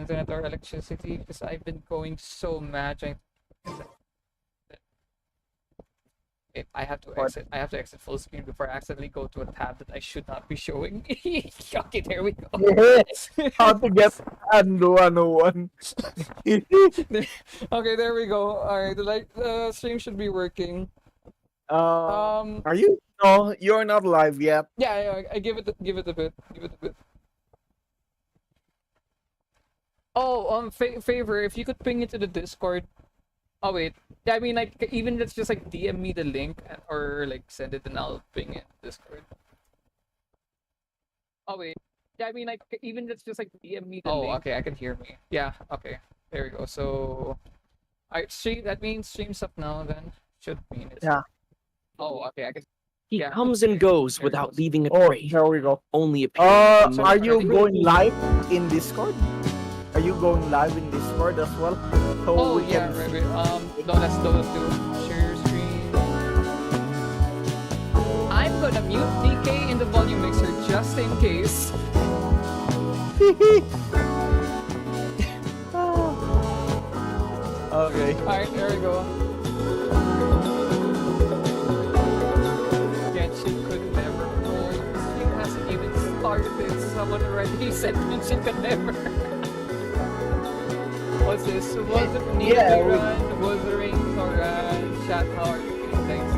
internet or electricity because I've been going so mad trying. I have to exit. I have to exit full screen before I accidentally go to a tab that I should not be showing. Okay, there we go. Yes. How to get undo 101. Okay, there we go. All right, the stream should be working. Are you? No, you're not live yet. Yeah, I give it a bit. Give it a bit. Oh, favor, if you could ping it to the Discord. Oh wait, yeah, I mean like even let's just like DM me the link or like send it and I'll ping it Discord. Oh wait, yeah, I mean like even let's just like DM me the link. Oh, okay, I can hear me. Yeah, okay, there we go. So, alright, stream. That means stream's up now. Then should mean it's. Yeah. Oh, okay, I can. He Yeah, comes and goes there it without goes. leaving a Oh, trace. there we go. Only appearing. So Are you already- going live in Discord? Are you going live in Discord as well? So Oh we yeah, can- right. No, let's do share screen. I'm gonna mute DK in the volume mixer just in case. Okay. Alright, there we go. Genshin could never roll. The stream hasn't even started. Someone already said Genshin could never. What's this? Was it Need Yeah, to run? Was the rings or chat? How are you feeling? Thanks.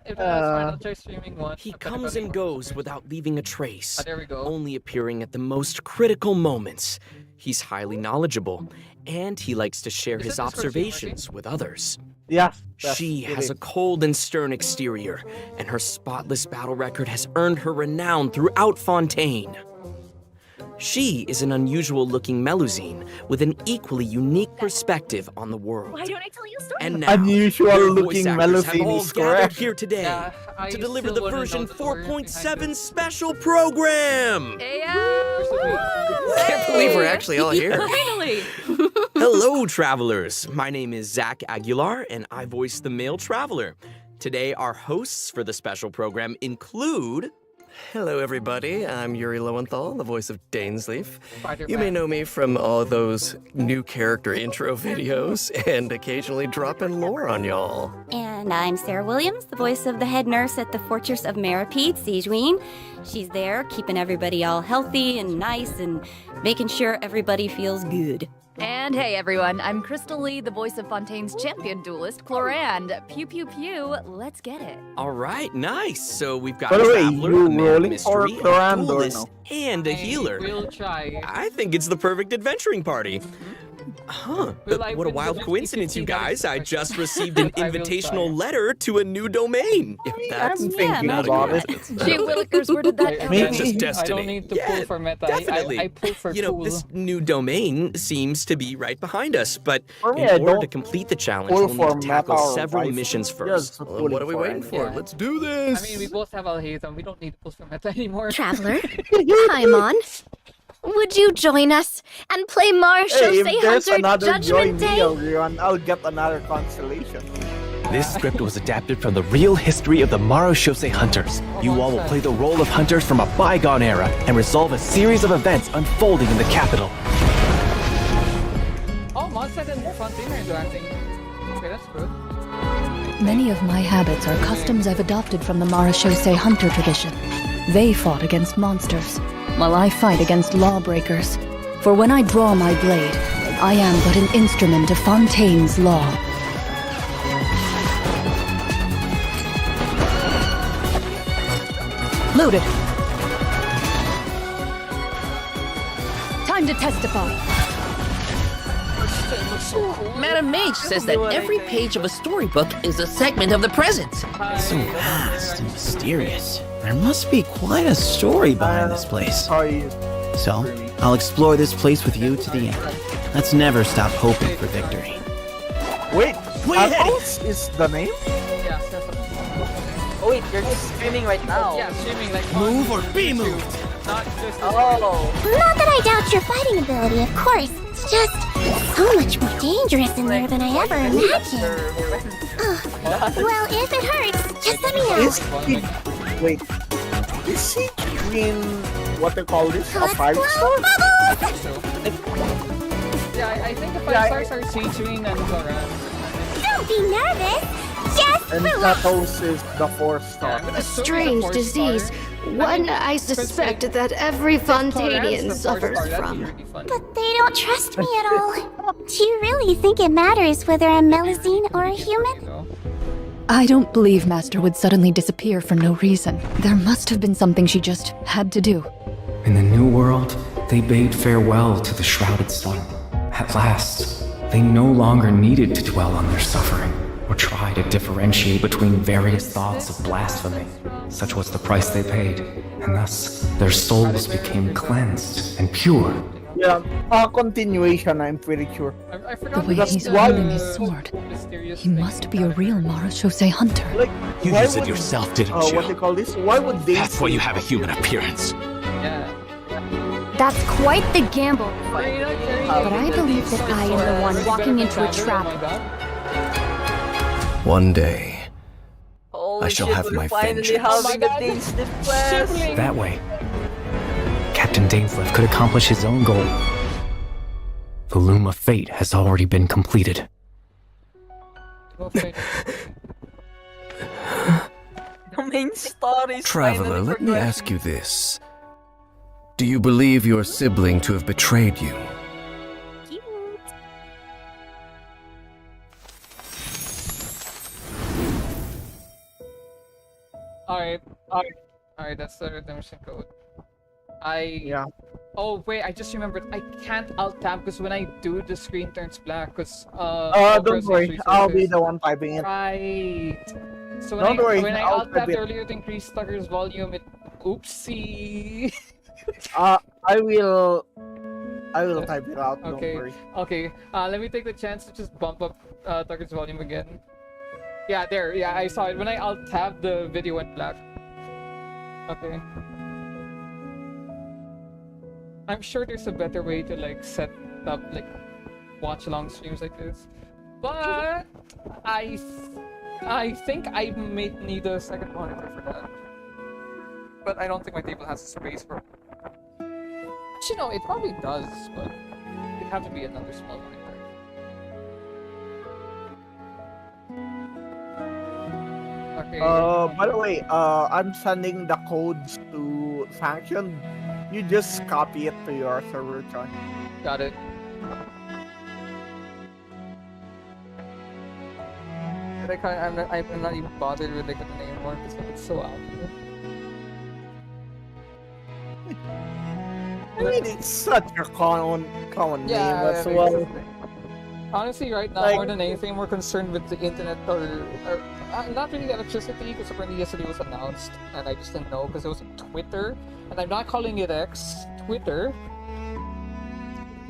If that's fine, I'll try streaming one. He comes and goes without leaving a trace. There we go. Only appearing at the most critical moments. He's highly knowledgeable, and he likes to share Is his it Discord stream observations with others. Yes. She has a cold and stern exterior, and her spotless battle record has earned her renown throughout Fontaine. She is an unusual-looking Melusine with an equally unique perspective on the world. Why don't I tell you a story? And now, Unusual their looking voice actors have Melusine all is gathered correct. here today Yeah, I to deliver still the wanna know version the story behind 4.7 this. special program. Can't believe we're actually all here. Finally! Hello, travelers. My name is Zach Aguilar, and I voice the male traveler. Today, our hosts for the special program include... Hello, everybody. I'm Yuri Lowenthal, the voice of Dainsleif. Spider-Man. You may know me from all those new character intro videos and occasionally dropping lore on y'all. And I'm Sarah Williams, the voice of the head nurse at the Fortress of Maripede, Sijuin. She's there keeping everybody all healthy and nice and making sure everybody feels good. And hey everyone, I'm Crystal Lee, the voice of Fontaine's champion duelist, Clorand. Pew pew pew, let's get it. All right, nice. So we've got By a the way, traveler, you a man of rolling for mystery, a Cloran or duelist, no? and a healer. We'll try. I think it's the perfect adventuring party. Huh. Will I What a win wild the coincidence, you 50 guys. I dollars? just received an I will invitational try. letter to a new domain. That's I'm thinking not about a it. Gee willikers, where did that come Maybe- from? just I destiny. don't need to Yeah, pull for meta. definitely. I pull for You know, tool. this new domain seems to be right behind us, but For me, in I order don't to complete the challenge, pull we'll for need to tackle meta or several vice missions versa. first. Just Well, pulling what are we waiting it. for? Yeah. Let's do this. I mean, we both have Alhaitham. We don't need to pull for meta anymore. Traveler, Paimon, would you join us and play Mars Hey, if Chaussee there's Hunter another join Judgment me, Day? I'll get another constellation. This script was adapted from the real history of the Marushose Hunters. You all will play the role of hunters from a bygone era and resolve a series of events unfolding in the capital. Oh, Mondstadt and Fontaine are interacting. Okay, that's good. Many of my habits are customs I've adopted from the Marachose hunter tradition. They fought against monsters, while I fight against lawbreakers. For when I draw my blade, I am but an instrument of Fontaine's law. Loaded. Time to testify. Madam Mage says that every page of a storybook is a segment of the present. It's so vast and mysterious. There must be quite a story behind this place. Sorry. So, I'll explore this place with you to the end. Let's never stop hoping for victory. Wait, Way ahead. Athos is the name? Yeah, Stefan. Oh wait, you're just streaming right now. Yeah, streaming like Move or be moved. not just. Oh. Not that I doubt your fighting ability, of course. It's just so much more dangerous in there than I ever imagined. Well, if it hurts, just let me know. Is he, wait, is he in what they call this? A Let's 5-star? blow bubbles! Yeah, I think the 5 stars are Seachuing and Cloran. Don't be nervous. Just And relax. Katos is the 4-star. A strange disease. One I suspect that every Fontanian suffers from. But they don't trust me at all. Do you really think it matters whether I'm Melusine or a human? I don't believe Master would suddenly disappear for no reason. There must have been something she just had to do. In the new world, they bade farewell to the shrouded sun. At last, they no longer needed to dwell on their suffering, or try to differentiate between various thoughts of blasphemy. Such was the price they paid, and thus their souls became cleansed and pure. Yeah, a continuation, I'm pretty sure. I The forgot way that's he's the holding his sword, mysterious he thing. must be a real Marashose hunter. Like, You why used it would- yourself, didn't what you? they call this? Why would they? That's why you have a human appearance. Yeah. That's quite the gamble. But I believe that I am the one walking into a trap. One day, Holy I shall shit, have we're my finally vengeance. having a Dainsliff class. That way, Captain Dainsleif could accomplish his own goal. The loom of fate has already been completed. The main star is Traveler, finally let me progressing. ask you this. Do you believe your sibling to have betrayed you? Alright, that's the redemption code. Yeah. Oh wait, I just remembered. I can't alt tab because when I do, the screen turns black. Cause Don't worry, I'll be the one typing it. Right. So when Don't worry, when I I'll alt tabbed type it. earlier to increase Tucker's volume, it oopsie. I will type it out. Don't Okay. worry. Okay. Let me take the chance to just bump up Tucker's volume again. Yeah, there. Yeah, I saw it. When I alt tabbed, the video went black. Okay. I'm sure there's a better way to like set up like watch along streams like this, but I think I may need a second monitor for that. But I don't think my table has the space for. Actually, no, it probably does, but it'd have to be another small monitor. Okay. By the way, I'm sending the codes to Sanction. You just copy it to your server, John. Got it. Like, I'm not even bothered with like the name anymore because it's so out there. I mean, it's such a common name as I mean, well. honestly, right now, Like- more than anything, we're concerned with the internet or not really electricity, because apparently yesterday was announced, and I just didn't know because it was Twitter, and I'm not calling it X, Twitter,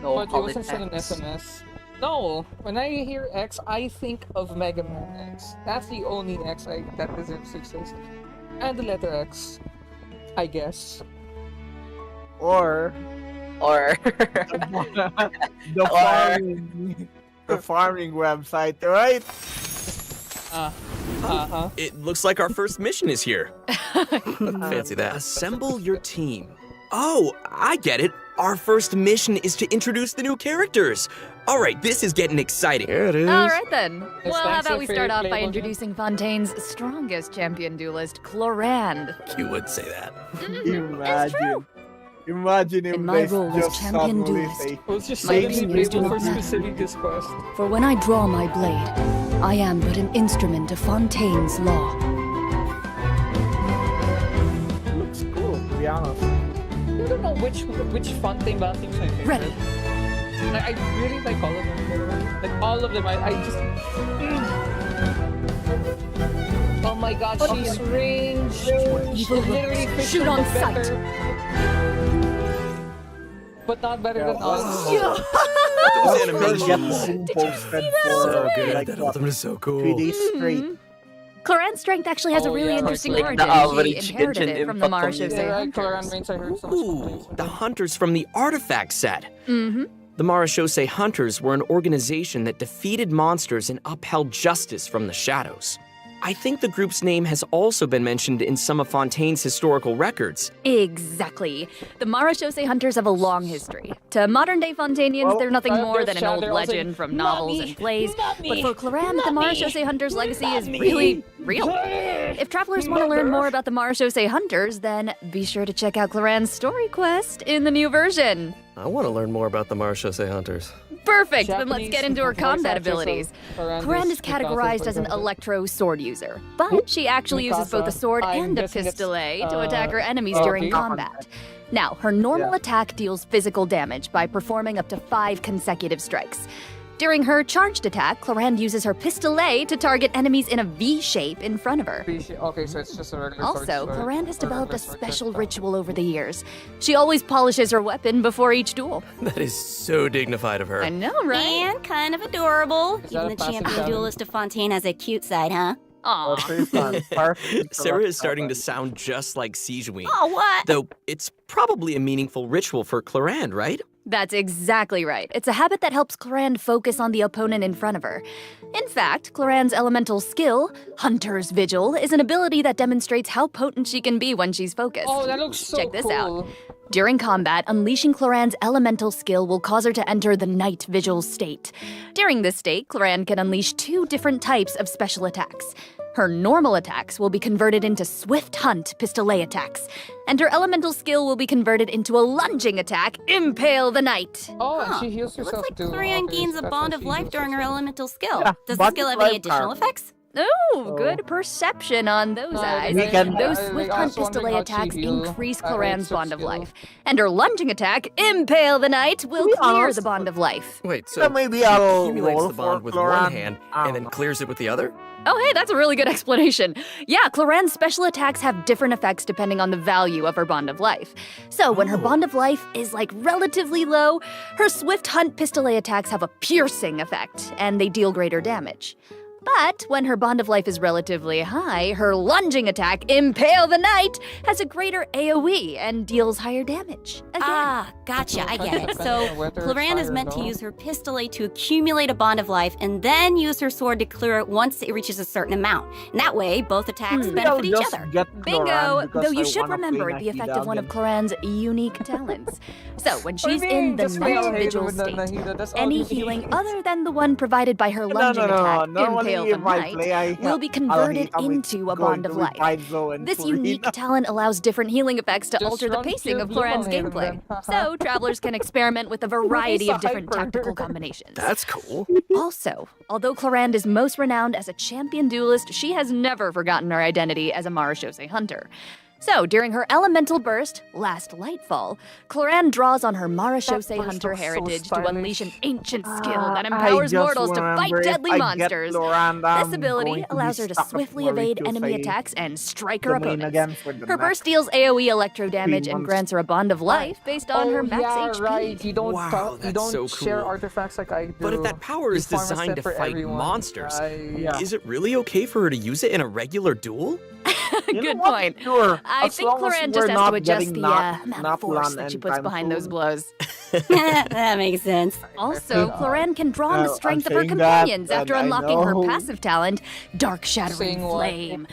No, but it call wasn't it sent an X. SMS. No, when I hear X, I think of Mega Man X. That's the only X that deserves to exist, and the letter X, I guess. Or the farming website, right? It looks like our first mission is here. Fancy that. Assemble your team. Oh, I get it. Our first mission is to introduce the new characters. All right, this is getting exciting. Here it is. All right then. Yes, Well, how thanks, about we start off by Playboy. introducing Fontaine's strongest champion duelist, Clorand. You would say that. Imagine In if my they role as just champion suddenly duelist, say, It was just My suddenly opinions do able for not matter. specific disquest. For when I draw my blade, I am but an instrument of Fontaine's law. looks cool, to be honest. I don't know which Fontaine battle team's my favorite. Ready. I really like all of them. Like all of them. I just. Oh my god, she's ranged. Evil Literally looks. fits Shoot them on better. sight. But not better than us. Those Get animations. the posted for So good. like That what, ultimate is so cool. 3 days straight. Cloran's strength actually has a really interesting like origin. the average She inherited Genshin it from the info Marashose community. hunters. Ooh, the hunters from the artifact set. Mm-hmm. The Marashose Hunters were an organization that defeated monsters and upheld justice from the shadows. I think the group's name has also been mentioned in some of Fontaine's historical records. Exactly. The Marashose hunters have a long history. To modern-day Fontainians, they're nothing more than an old legend from novels and plays. But for Cloran, the Marashose hunters' legacy is really real. If travelers want to learn more about the Marashose hunters, then be sure to check out Cloran's story quest in the new version. I want to learn more about the Marashose hunters. Perfect! Then let's get into her combat abilities. Cloran is categorized as an electro sword user, but she actually uses both a sword and a pistolet to attack her enemies during combat. Now, her normal attack deals physical damage by performing up to 5 consecutive strikes. During her charged attack, Cloran uses her pistolet to target enemies in a V shape in front of her. Okay, so it's just a regular Also, Cloran has developed a special ritual over the years. She always polishes her weapon before each duel. That is so dignified of her. I know, right? And kind of adorable. that Even a the passive champion talent? duelist of Fontaine has a cute side, huh? Aw. Sarah is starting to sound just like Sijuin. Oh, what? Though it's probably a meaningful ritual for Cloran, right? That's exactly right. It's a habit that helps Cloran focus on the opponent in front of her. In fact, Cloran's elemental skill, Hunter's Vigil, is an ability that demonstrates how potent she can be when she's focused. Oh, that looks so Check this cool. out. During combat, unleashing Cloran's elemental skill will cause her to enter the Night Vigil state. During this state, Cloran can unleash 2 different types of special attacks. Her normal attacks will be converted into Swift Hunt pistolet attacks, and her elemental skill will be converted into a lunging attack, Impale the Knight. Oh, and she heals It looks herself like too. Cloran Okay, gains so a that's bond how of she life heals during her herself. elemental skill. Yeah, Does the bond skill of have any life additional power. effects? Ooh, good perception on those eyes. we can- Those I Swift was Hunt wondering pistolet how she attacks heal. increase I Cloran's also bond of skill. life. And her lunging attack, Impale the Knight, will be clear honest, the bond of life. Wait, so So maybe she I'll accumulates roll the bond for with Cloran. one hand and then clears it with the other? Oh, hey, that's a really good explanation. Yeah, Cloran's special attacks have different effects depending on the value of her bond of life. So when her bond of life is like relatively low, her Swift Hunt pistolet attacks have a piercing effect, and they deal greater damage. But when her bond of life is relatively high, her lunging attack, Impale the Knight, has a greater AoE and deals higher damage. Again. Ah, gotcha, I get it. So, Cloran is meant to use her pistolet to accumulate a bond of life and then use her sword to clear it once it reaches a certain amount. And that way, both attacks benefit each other. Bingo! Though you should remember the effect of one of Cloran's unique talents. So when she's in the Night Vigil state, any healing other than the one provided by her lunging attack, Impale the Knight, will be converted into a bond of life. This unique talent allows different healing effects to alter the pacing of Cloran's gameplay. So travelers can experiment with a variety of different tactical combinations. That's cool. Also, although Cloran is most renowned as a champion duelist, she has never forgotten her identity as a Marashose hunter. So, during her elemental burst, Last Lightfall, Cloran draws on her Marashose hunter heritage to unleash an ancient skill that empowers mortals to fight deadly monsters. This ability allows her to swiftly evade enemy attacks and strike her opponents. Her burst deals AoE electro damage and grants her a bond of life based on her max HP. Right. You don't, Wow, you that's don't so share cool. artifacts like I do. But if that power You is farm a designed set to for fight everyone. monsters, Yeah. is it really okay for her to use it in a regular duel? Good point. Sure. I As think long as Cloran we're just has not to adjust getting the amount of Naplan force that she and puts time behind those food. blows. That makes sense. Also, Cloran can draw on the I'm strength of her saying that, companions after and I unlocking her know. passive talent, Dark Shattering Saying what? Flame.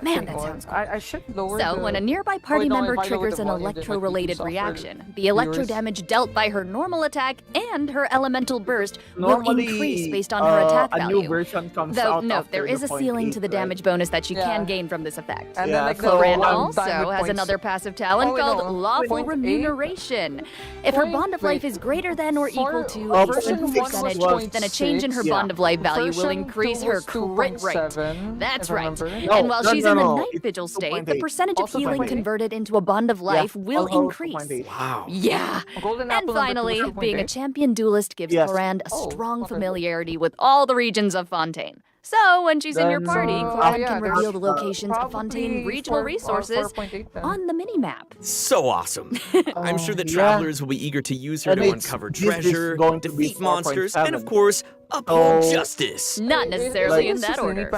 Man, that sounds cool. I should lower So, the... when a nearby party Wait, no, member if I lower triggers the an volume, there might be electro-related some reaction, software the electro viewers. damage dealt by her normal attack and her elemental burst will Normally, increase based on her attack a new value. version comes Though, out note, after there is a the ceiling to the 0.8, damage right? bonus that she Yeah. can gain from this effect. And Yeah, then like so Cloran I'm also done with has points. another passive talent Oh, wait, called no. Lawful 0.8? Remuneration. If her bond of Wait. life is greater than or equal to Oh, a version certain 1 was percentage, then a change in her 0.6. bond of life value will Version increase 2 her was crit rate. 2.7, That's if I right. remember. And while she's in the no, Night it's Vigil state, the 2.8. percentage of Also healing 2.8. converted into a bond of life will also increase. 2.8. Wow. Yeah. Golden And apple number finally, 2 was being a 2.8. champion duelist gives Yes. Cloran a Oh, strong okay. familiarity with all the regions of Fontaine. So, when she's in your Then, party, oh, Cloran yeah, can there's, reveal the locations of Fontaine Probably regional 4 resources 4.8 then. on the minimap. So awesome. I'm sure that yeah. travelers will be eager to use her And to it's- uncover this is treasure, going to be defeat monsters, and of 4.7. course, Uphold justice. Not necessarily in Like- that order.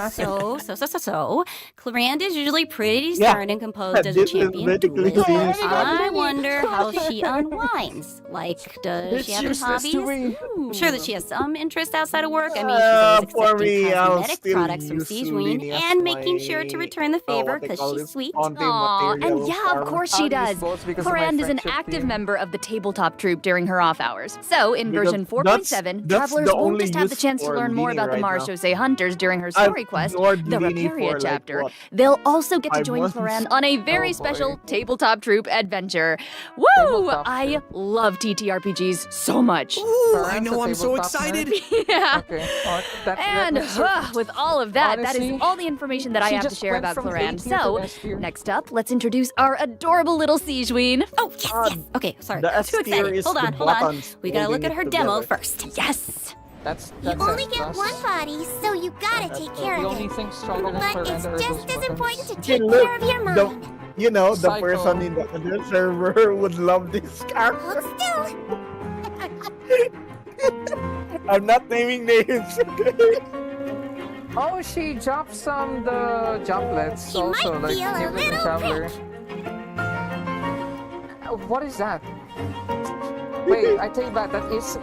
So. Clarand is usually pretty stern and composed as a This is champion basically duelist. serious I wonder how she unwinds. Like, does she have any hobbies? I'm sure that she has some interest outside of work. I mean, she's always for accepting me, I'll cosmetic still products from use Sijuin Sulini as and making sure my, to return the favor what they because call she's this, sweet. bonding Aw, and material yeah, of farm. course she I'll use does. both because of my Clarand is an friendship active team. member of the tabletop troupe during her off hours. So, in Because version 4.7, that's travelers the won't only just have the use chance to for learn more Lini about the right now. Marshose Hunters during her I've story quest, ignored the Lini Raparia for, like, chapter. what, They'll also get to 5 join months? Clarand on a very Oh, special boy. tabletop troupe adventure. Woo! Tabletop I troupe. love TTRPGs so much. Ooh, I Clarence, know, a I'm so tabletop excited. nerd. Yeah. Okay. That And makes it- with all of that, that Honestly, is all the information that I she have to just share went about from Clarand. A tier to So, S tier. next up, let's introduce our adorable little Sijuin. Oh, yes. Okay, sorry. The I'm S too tier excited. is Hold the on. buttons We gotta look holding at her it demo together. first. Yes. That's You only S+. get one body, so you gotta take care The of only it. thing stronger than But Claranda it's are those just as buttons. important to Okay, take look, care of your the- mind. You know, the Psycho. person in the other server would love this character. Hold still. I'm not naming names. Oh, she dropped the jumplets She also, might like feel a give them little traveler. What is that? Wait, I take back. That is.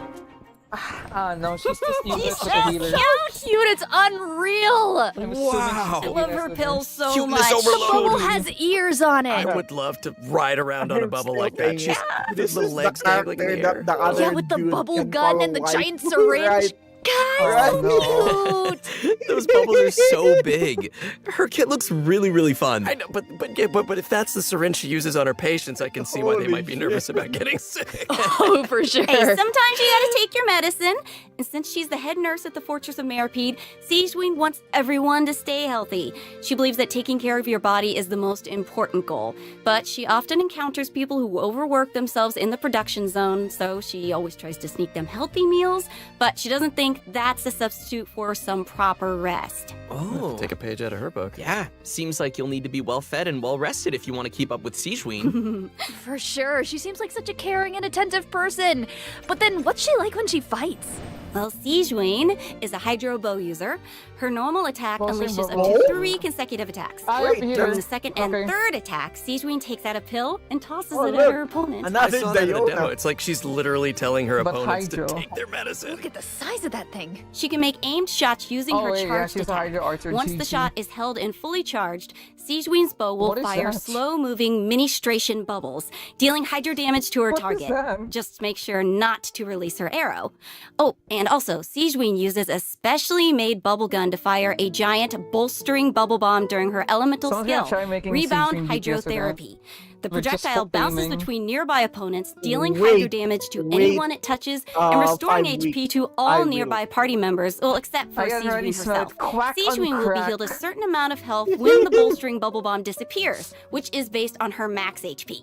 No, she's just using it for the healer. So cute, it's unreal. I'm assuming she's Wow. I doing love it her as a pills so Cuteness much. The bubble overload. has ears on I it. would love to ride around on a I'm bubble still like that. saying She's it. the This little is legs the dangling in character the air. that the other Yeah, with the dude bubble can gun and follow the life. giant syringe. Right. Guys, no. cute. Those bubbles are so big. Her kit looks really, really fun. I know, but if that's the syringe she uses on her patients, I can see why they Holy might be nervous shit. about getting sick. Oh, for sure. Hey, sometimes you gotta take your medicine. And since she's the head nurse at the Fortress of Meripede, Sijuin wants everyone to stay healthy. She believes that taking care of your body is the most important goal. But she often encounters people who overwork themselves in the production zone, so she always tries to sneak them healthy meals. But she doesn't think that's a substitute for some proper rest. Oh. Take a page out of her book. Yeah, seems like you'll need to be well fed and well rested if you want to keep up with Sijuin. For sure. She seems like such a caring and attentive person. But then what's she like when she fights? Well, Sijuin is a hydro bow user. Her normal attack Mostly unleashes up bow? to 3 consecutive attacks. I Wait, am During here. the second and Okay. third attack, Sijuin takes out a pill and tosses Oh, it look. at her opponent. I Another saw that in the demo. Diona. It's like she's literally telling her But opponents hydro. to take their medicine. Look at the size of that thing. She can make aimed shots using Oh, her wait, yeah, charged she's a attack. hydro archer, Once the GG. shot is held and fully charged, Sijuin's bow will What is fire that? slow-moving ministration bubbles, dealing hydro damage to her What is target. that? Just make sure not to release her arrow. Oh, and also, Sijuin uses a specially made bubble gun to fire a giant bolstering bubble bomb during her elemental Someone's gonna skill, try making Rebound Sijuin DPS with that. Hydrotherapy. The With just projectile bounces aiming. between nearby opponents, dealing Wait, hydro damage to wait, anyone it touches, and restoring 5 HP weeks. to I all will. nearby party members, well, except for I can already Sijuin smell herself. it. Quack on Sijuin will be crack. healed a certain amount of health when the bolstering bubble bomb disappears, which is based on her max HP.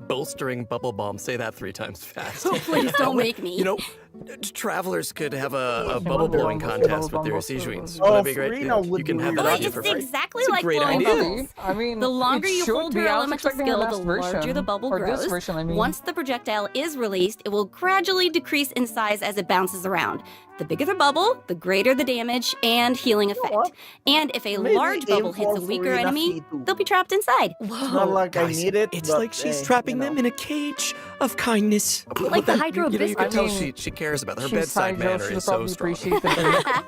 Bolstering bubble bomb. Say that 3 times fast. Please don't make me. You know, travelers could have a bubble blowing Bubble contest with bomb, their bubble Sijuins. bomb. Wouldn't that be great? Farina You would can do have it. that Well, option it's for free. exactly It's a like great blowing idea. bubbles. I mean, The longer it you should hold be. your I was elemental expecting skill, the the last larger version. the bubble Or grows. this version, I mean. Once the projectile is released, it will gradually decrease in size as it bounces around. The bigger the bubble, the greater the damage and healing effect. what? And if a Maybe large aim bubble hits a for weaker Farina enemy, C2. they'll be trapped inside. It's not like Guys, I need it. it's but, like she's eh, trapping you know. them in a cage of kindness. Like the hydro You can I tell mean, she cares about her She's bedside hydro, manner she'll is so probably strong. appreciate the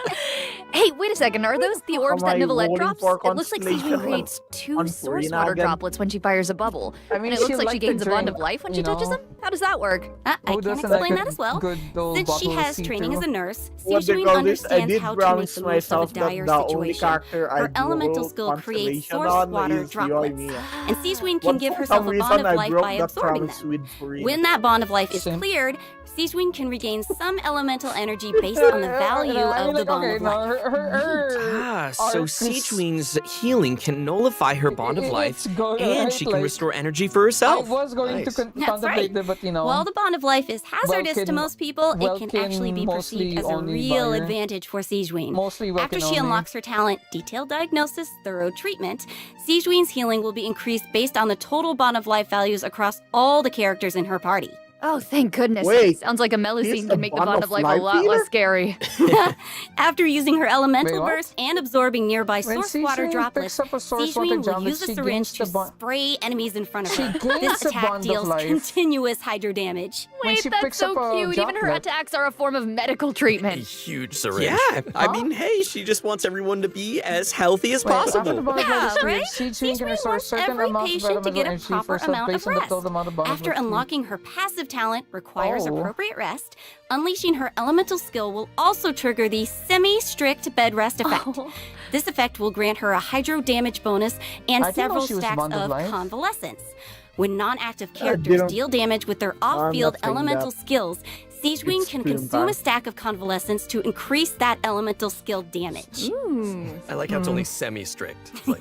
Hey, wait a second. Are those the orbs Am that I Nicolette rolling drops? for It looks like Sijuin constellation creates 2 on source Farina water again? droplets when she fires a bubble. I mean, and it looks she like she liked the gains a bond of drink, life when she you touches know? them? How does that work? I Who can doesn't explain like that a as well. good old Since she bottle of has training as a see-through? nurse, What they Sijuin call this? I understands did how to make promise the most of a myself dire that the only situation. character I Her elemental broke skill creates Constellation source on water is droplets, Yoimiya. and Sijuin can But give for herself some a reason, bond of I life broke by that absorbing promise them. with Farina. When that bond of life is Same. cleared, Sijuin can regain some elemental energy based on the value of the bond of life. So Sijuin's healing can nullify her bond of life, and she can restore energy for I herself. was going Nice. to That's contemplate right. it, but you know. While the bond of life is hazardous to Welkin- most people, it can Welkin actually be mostly perceived as a only real buyer. advantage for Sijuin. Mostly After Welkin she only. unlocks her talent, detailed diagnosis, thorough treatment, Sijuin's healing will be increased based on the total bond of life values across all the characters in her party. Oh, thank goodness. Wait, Sounds like a he's Melusine the can make the Bond Bond of of Life a Life lot Eater? less scary. After using her elemental Wait, what? burst and absorbing nearby When source water Sijuin droplets, picks up a source Sijuin water will droplet, use a she syringe gains to the bond. spray enemies in front of She her. gains This the attack Bond of deals Life. continuous hydro damage. When Wait, she that's picks so up a cute. Even her droplet. attacks are a form of medical A treatment. huge syringe. Yeah, I mean, hey, she just wants everyone to be as healthy as Wait, after the possible. Bond of Yeah, Life is right? cleared, Sijuin can Sijuin restore a wants certain every amount of patient to elemental get a energy proper for herself amount of based on the rest. total amount of Bond of After Life. unlocking her passive talent requires Oh. appropriate rest, unleashing her elemental skill will also trigger the semi-strict bed rest effect. Oh. This effect will grant her a hydro damage bonus and I didn't know several she was stacks Bond of of Life. convalescence. When non-active I characters didn't- deal damage with their off-field not saying elemental that. skills, Sijuin It's can pretty consume a bad. stack of convalescence to increase that elemental skill damage. I like how it's only semi-strict. Like,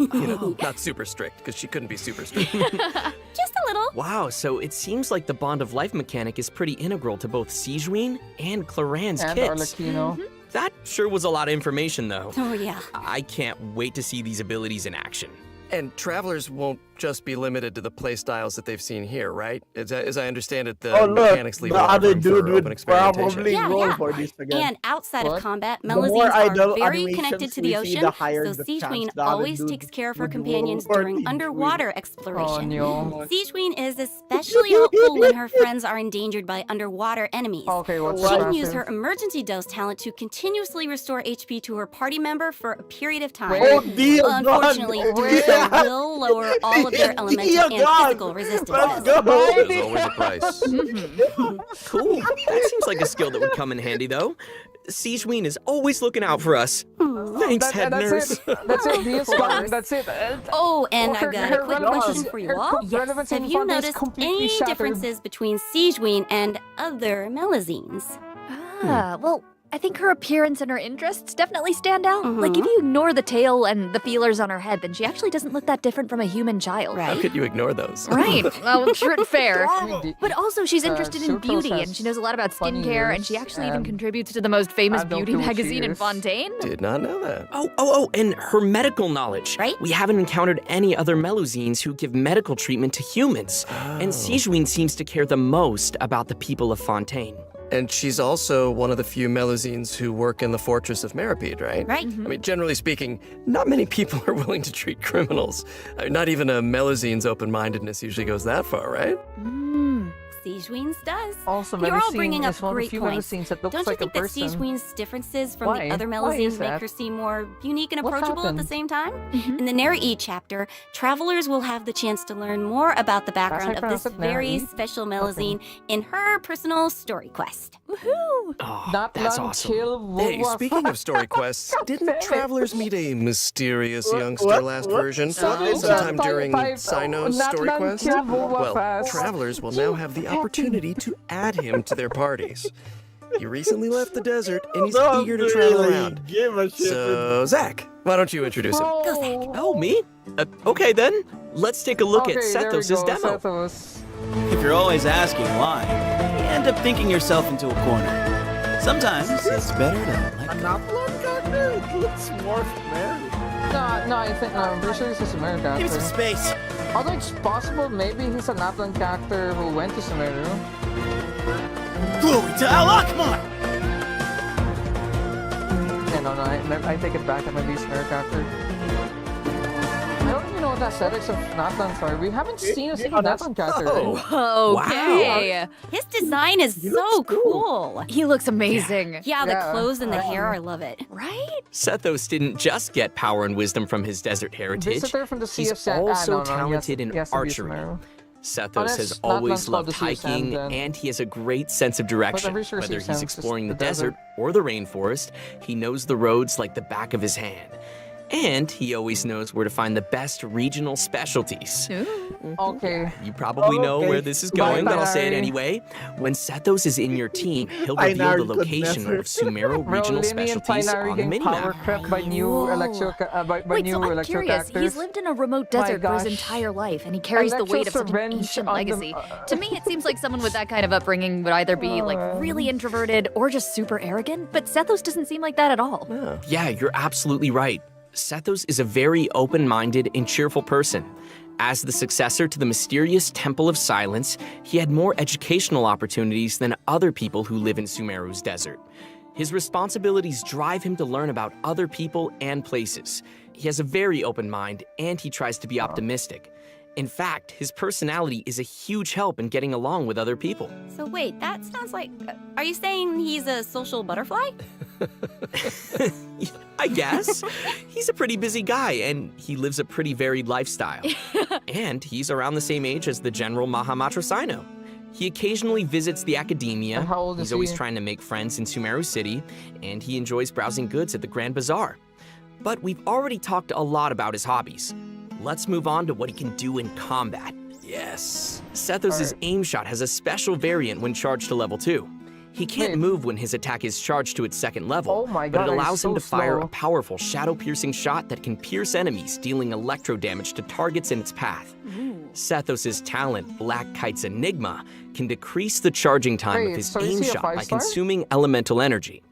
not super strict, because she couldn't be super strict. Just a little. Wow, so it seems like the Bond of Life mechanic is pretty integral to both Sijuin and Claran's And kits. Arlecchino. That sure was a lot of information, though. Oh yeah. I can't wait to see these abilities in action. And travelers won't just be limited to the playstyles that they've seen here, right? As I understand it, the Oh look, mechanics leave the a lot of other room dude for would open experimentation. probably Yeah, roll yeah. for this again. And outside What? of combat, The more Melusines idle are very animations connected to we the see, ocean, the higher so the Sijuin chance the other always dude takes care of her would roll companions for during the underwater Oh, exploration. no. Sijuin is especially helpful when her friends are endangered by underwater enemies. Okay, what's She the can use her massive? emergency dose talent to continuously restore HP to her party member for a period of time. Wait. Oh dear God! Unfortunately, doing so Yeah. will lower all of their elemental Dear and God. physical resistances. Let's go! There's always a price. Cool. That seems like a skill that would come in handy, though. Sijuin is always looking out for us. Thanks, head nurse. That's it. That's it. He is gone. That's it. Oh, and Her- I've got her a quick relevance question is- for you her all. relevance Have in you Fontaine is noticed completely any shattered. differences between Sijuin and other Melusines? Ah, well, I think her appearance and her interests definitely stand out. Like, Mhm. if you ignore the tail and the feelers on her head, then she actually doesn't look that different from a human child. How could you ignore those? Right. Well, true and fair. The- But also, she's interested in Sucrose beauty, and has she knows a lot about funny skincare, and ears, she actually even and contributes to the most famous I don't beauty do what she magazine in is. Fontaine. Did not know that. Oh, and her medical knowledge. Right. We haven't encountered any other Melusines who give medical treatment to humans. And Sijuin seems to care the most about the people of Fontaine. And she's also one of the few Melusines who work in the fortress of Meripede, right? Right. I mean, generally speaking, not many people are willing to treat criminals. I mean, not even a Melusine's open-mindedness usually goes that far, right? Sijuin's does. Also, You're all Melusine bringing up is one of the great few points. Melusines that looks Don't you like think a that person. Sijuin's differences from Why? the other Why is Melusines make that? her seem more unique and What approachable at the happened? same time? In the Neri chapter, travelers will have the chance to learn more about the background how of you this pronounce it, very Neri? special Melusine in her personal story quest. Oh, Not that's long awesome. kill Hey, Wolf. speaking of story quests, didn't travelers meet a mysterious youngster what- last what? version? What is that? Sometime during Sino's Not story long quest? kill Wolf Well, fast. travelers will now have the opportunity to add him to their parties. He recently left the desert and he's Don't eager to travel really around. give a shit. So, Zach, why don't you introduce him? Oh, me? Okay, then. Let's take a look at Okay, there we Sethos' go, demo. Sethos. If you're always asking why, you end up thinking yourself into a corner. Sometimes it's better to let An go. upload character? It looks more familiar. No, I think I'm pretty sure he's a Sumeru Give me some character. space. Although it's possible, maybe he's an Atlan character who went to Sumeru. Glory to Allah, come on! Yeah, no, I take it back. I might be a Sumeru character. I don't even know what the aesthetics of Natlans are. We haven't seen a single Natlan character. right? Okay. His design is so cool. He looks amazing. Yeah, the Yeah. clothes and the hair, I love it. Right? Sethos didn't just get power and wisdom from his desert heritage. Visitor from the Sea He's of Sand. also no, talented he in has to be archery. Sumeru. Sethos Unless has Natlan's always called loved the Sea of Sand, hiking, then. and he has a great sense of direction. pretty sure Sea Whether of he's Sand's exploring the just the desert or the rainforest, he knows the roads like the back of his hand. And he always knows where to find the best regional specialties. Okay. You probably know Okay. where this is going, but I'll say it Binary. anyway. When Sethos is in your team, he'll reveal Binary the location goodness. of Sumeru Bro, regional Lini and specialties Pinari on the getting power minimap. crept by new Whoa. by Wait, new so I'm electro curious. characters. He's lived in a remote My desert for his gosh. entire life, and he carries the weight of such an Electro's revenge ancient on the- legacy. To me, it seems like someone with that kind of upbringing would either be like really introverted or just super arrogant. But Sethos doesn't seem like that at all. Yeah, you're absolutely right. Sethos is a very open-minded and cheerful person. As the successor to the mysterious Temple of Silence, he had more educational opportunities than other people who live in Sumeru's desert. His responsibilities drive him to learn about other people and places. He has a very open mind, and he tries to be optimistic. In fact, his personality is a huge help in getting along with other people. So wait, that sounds like... are you saying he's a social butterfly? I guess. He's a pretty busy guy, and he lives a pretty varied lifestyle. And he's around the same age as the General Mahamatra Sino. He occasionally visits the academia. And how old is He's always he? trying to make friends in Sumeru City, and he enjoys browsing goods at the Grand Bazaar. But we've already talked a lot about his hobbies. Let's move on to what he can do in combat. Yes. Sethos' aim shot has a special variant when charged to level 2. He can't move when his attack is charged to its second level, Oh my but God, it he's allows him so to fire a slow. powerful shadow-piercing shot that can pierce enemies, dealing electro damage to targets in its path. Sethos' talent, Black Kite's Enigma, can decrease the charging time of Wait, his so is aim he a shot by 5-star? consuming elemental energy.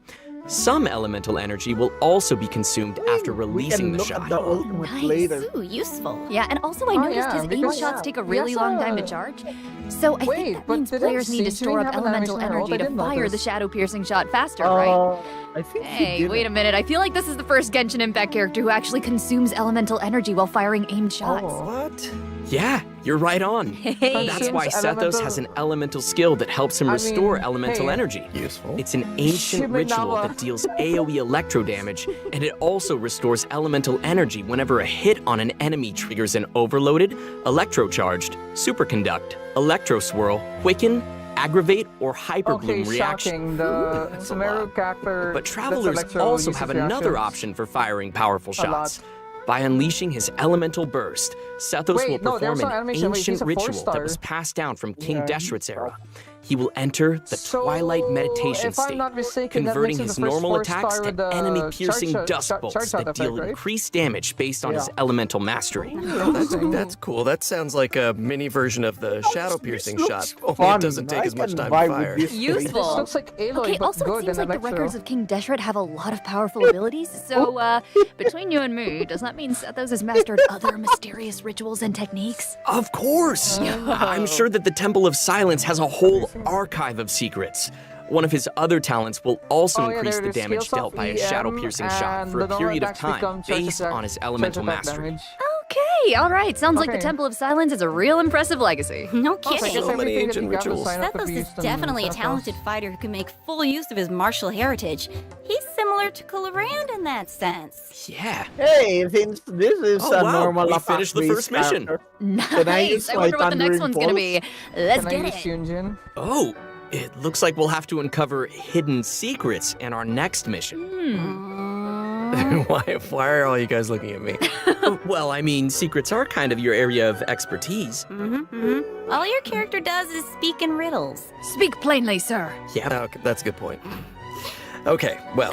Some elemental energy will also be consumed after We releasing can the look shot. at the ultimate later. Ooh, useful. Yeah, and also I Oh, noticed yeah, his aim because- shots take a he really has long time to a- charge. So I Wait, think that but means didn't players need to Siege store Wing up have an elemental animation herald? energy I to didn't fire the notice. shadow-piercing shot faster, right? I think he Hey, did wait it. a minute. I feel like this is the first Genshin Impact character who actually consumes elemental energy while firing aimed shots. What? Yeah, you're right on. Hey. That's why Consumes Sethos has an elemental skill that helps him I restore mean, elemental hey. energy. Useful. It's an ancient ritual Shimenawa. that deals AoE electro damage, and it also restores elemental energy whenever a hit on an enemy triggers an overloaded, electrocharged, superconduct, electro swirl, quicken, aggravate, or hyperbloom Okay, reaction. shocking. The that's a Sumeru lot. character. But that's travelers electro also uses have another reactions. option for firing powerful A lot. shots. By unleashing his elemental burst, Sethos Wait, will no, there's perform no an animation. Wait, ancient he's a ritual 4-star. that was passed down from King Yeah. Deshret's era. He will enter the So, twilight meditation if I'm state, not mistaken, that converting makes his him the first normal 4-star attacks with to the enemy-piercing charge dust shot bolts effect, that deal right? increased damage based on his Yeah. elemental mastery. That's cool. That sounds like a mini version of the shadow piercing This shot. looks Only fun. it doesn't take I as much can time to vibe fire. with this. Useful. This looks like Aloy, Okay, but also good it seems and like the electro. records of King Deshret have a lot of powerful abilities, so between you and me, does that mean Sethos has mastered other mysterious rituals and techniques? Of course! I'm sure that the Temple of Silence has a whole archive of secrets. One of his other talents will also Oh, yeah, increase there the are damage skills dealt of by a EM, shadow-piercing shot and for a the normal period of attacks time become charge based attack- on his charge elemental attack mastery. damage. Okay, all right. Sounds like the Okay. Temple of Silence is a real impressive legacy. No Also, I kidding. guess So many everything that ancient you got was rituals. sign up to Sethos be is used in definitely a Sethos. talented fighter who can make full use of his martial heritage. He's similar to Colorand in that sense. Yeah. Hey, since this is Oh, a wow, normal we finished the attack-based first mission. character, Nice. I my wonder what the next thundering one's gonna be. Let's Can I get use it. Yunjin? Oh, it looks like we'll have to uncover hidden secrets in our next mission. Why are all you guys looking at me? Well, I mean, secrets are kind of your area of expertise. All your character does is speak in riddles. Speak plainly, sir. Yeah. Okay, that's a good point. Okay, well,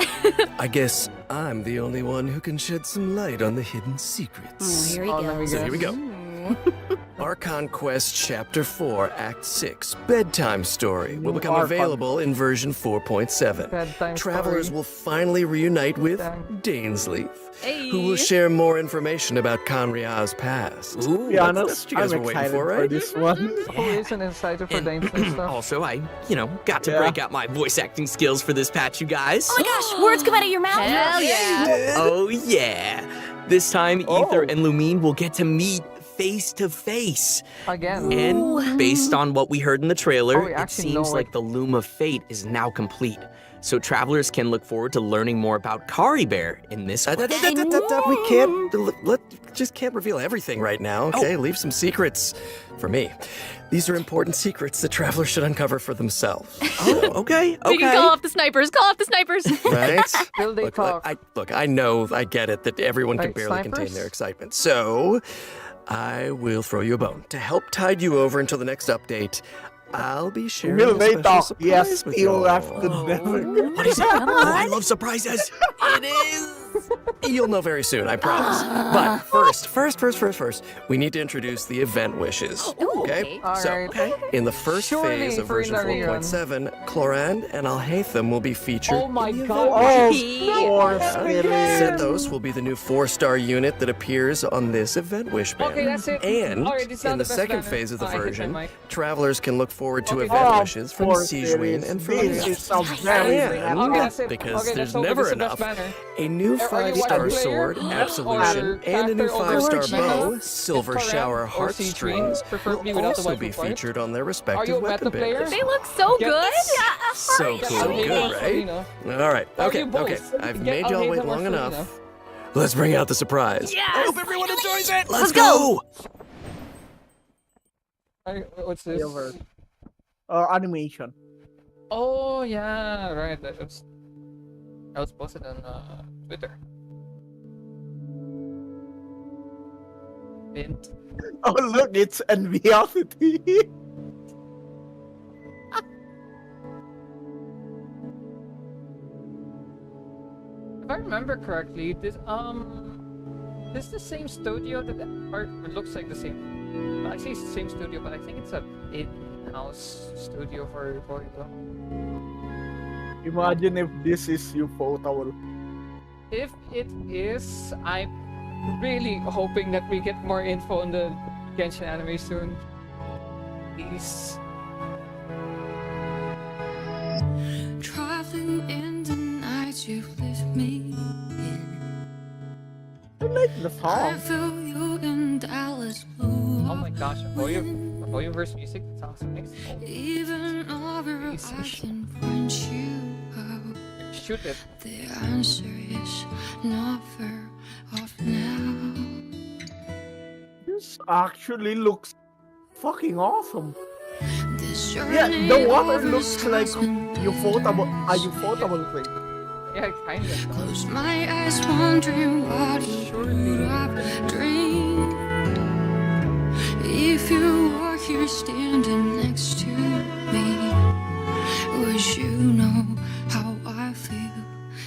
I guess I'm the only one who can shed some light on the hidden secrets. Here he Oh, let me goes. So guess. here we go. Archon Quest Chapter 4, Act 6, Bedtime Story will become Archon. available in version 4.7. Bedtime Travelers story. will finally reunite with Bedtime. Dainsleif, who will share more information about Conria's past. Ooh. to be honest, That's what you guys I'm were waiting excited for, for right? this one. Who is an insider for Danes and stuff? Also, I, got to Yeah. break out my voice acting skills for this patch, you guys. Oh my gosh, words come out of your mouth. Hell yeah. Oh, yeah. This time, Ether and Lumine will get to meet face to face. Again. And based on what we heard in the trailer, Oh, we it actually know seems it. like the Loom of Fate is now complete. So travelers can look forward to learning more about Kari Bear in this quest. We just can't reveal everything right now, okay? Leave some secrets for me. These are important secrets that travelers should uncover for themselves. Oh, okay, We can okay. call off the snipers. Call off the snipers. Right? Will they Look, talk? I know, I get it that everyone can Like barely contain snipers? their excitement. So, I will throw you a bone. To help tide you over until the next update, I'll be sharing Will a they special talk? surprise Yes, with he y'all. left the desert. What is it? Oh, I love surprises. It is. You'll know very soon, I promise. But first, we need to introduce the event wishes. Okay? So, in the first phase of version 4.7, Cloran and Alhaitham will be featured. Oh my in the god. Zetos will be the new 4-star unit that appears on this event wish banner. Okay, that's it. And Alright, this is not in the the best second banner. phase of the I hit my version, mic. travelers can look forward to Okay, event wishes from Sijuin and from This is so very and Okay, that's it. because Okay, there's let's hope never this is the best enough, banner. a new Are you 5-star player? sword, Or Absolution, and a new character over 5-star bow, Mecha? Silver Cloran Shower or Heartstrings, preferably will without the also waifu be part? featured on their Are respective you a weapon meta player? bearers. They look so Get- good. So cool, Alhaitham good, or right? Selena? Alright, Or okay, you both. okay. I've Get made y'all wait Alhaitham or long Selena. enough. Let's bring out the surprise. Yes! I hope everyone enjoys it! Let's go! Alright, what's this? Animation. Oh yeah, right. That was posted on Twitter. Bint. Oh look, it's Enviosity. If I remember correctly, this is the same studio that or it looks like the same. I say it's the same studio, but I think it's a in-house studio for Voido. Imagine if this is Ufotable. If it is, I'm really hoping that we get more info on the Genshin anime soon. Please. Traveling in the night you lift me in. I like the I song. feel you in Dallas blue. Oh my gosh, Voidoverse music sounds amazing. Even over I can point you out. Shoot it. The answer is never off now. This actually looks fucking awesome. This Yeah, journey the water over looks like has been Ufotable, a Ufotable thing. Yeah, kind of. Close my eyes, wondering what you would have dreamed. If you were here standing next to me, would you know how I feel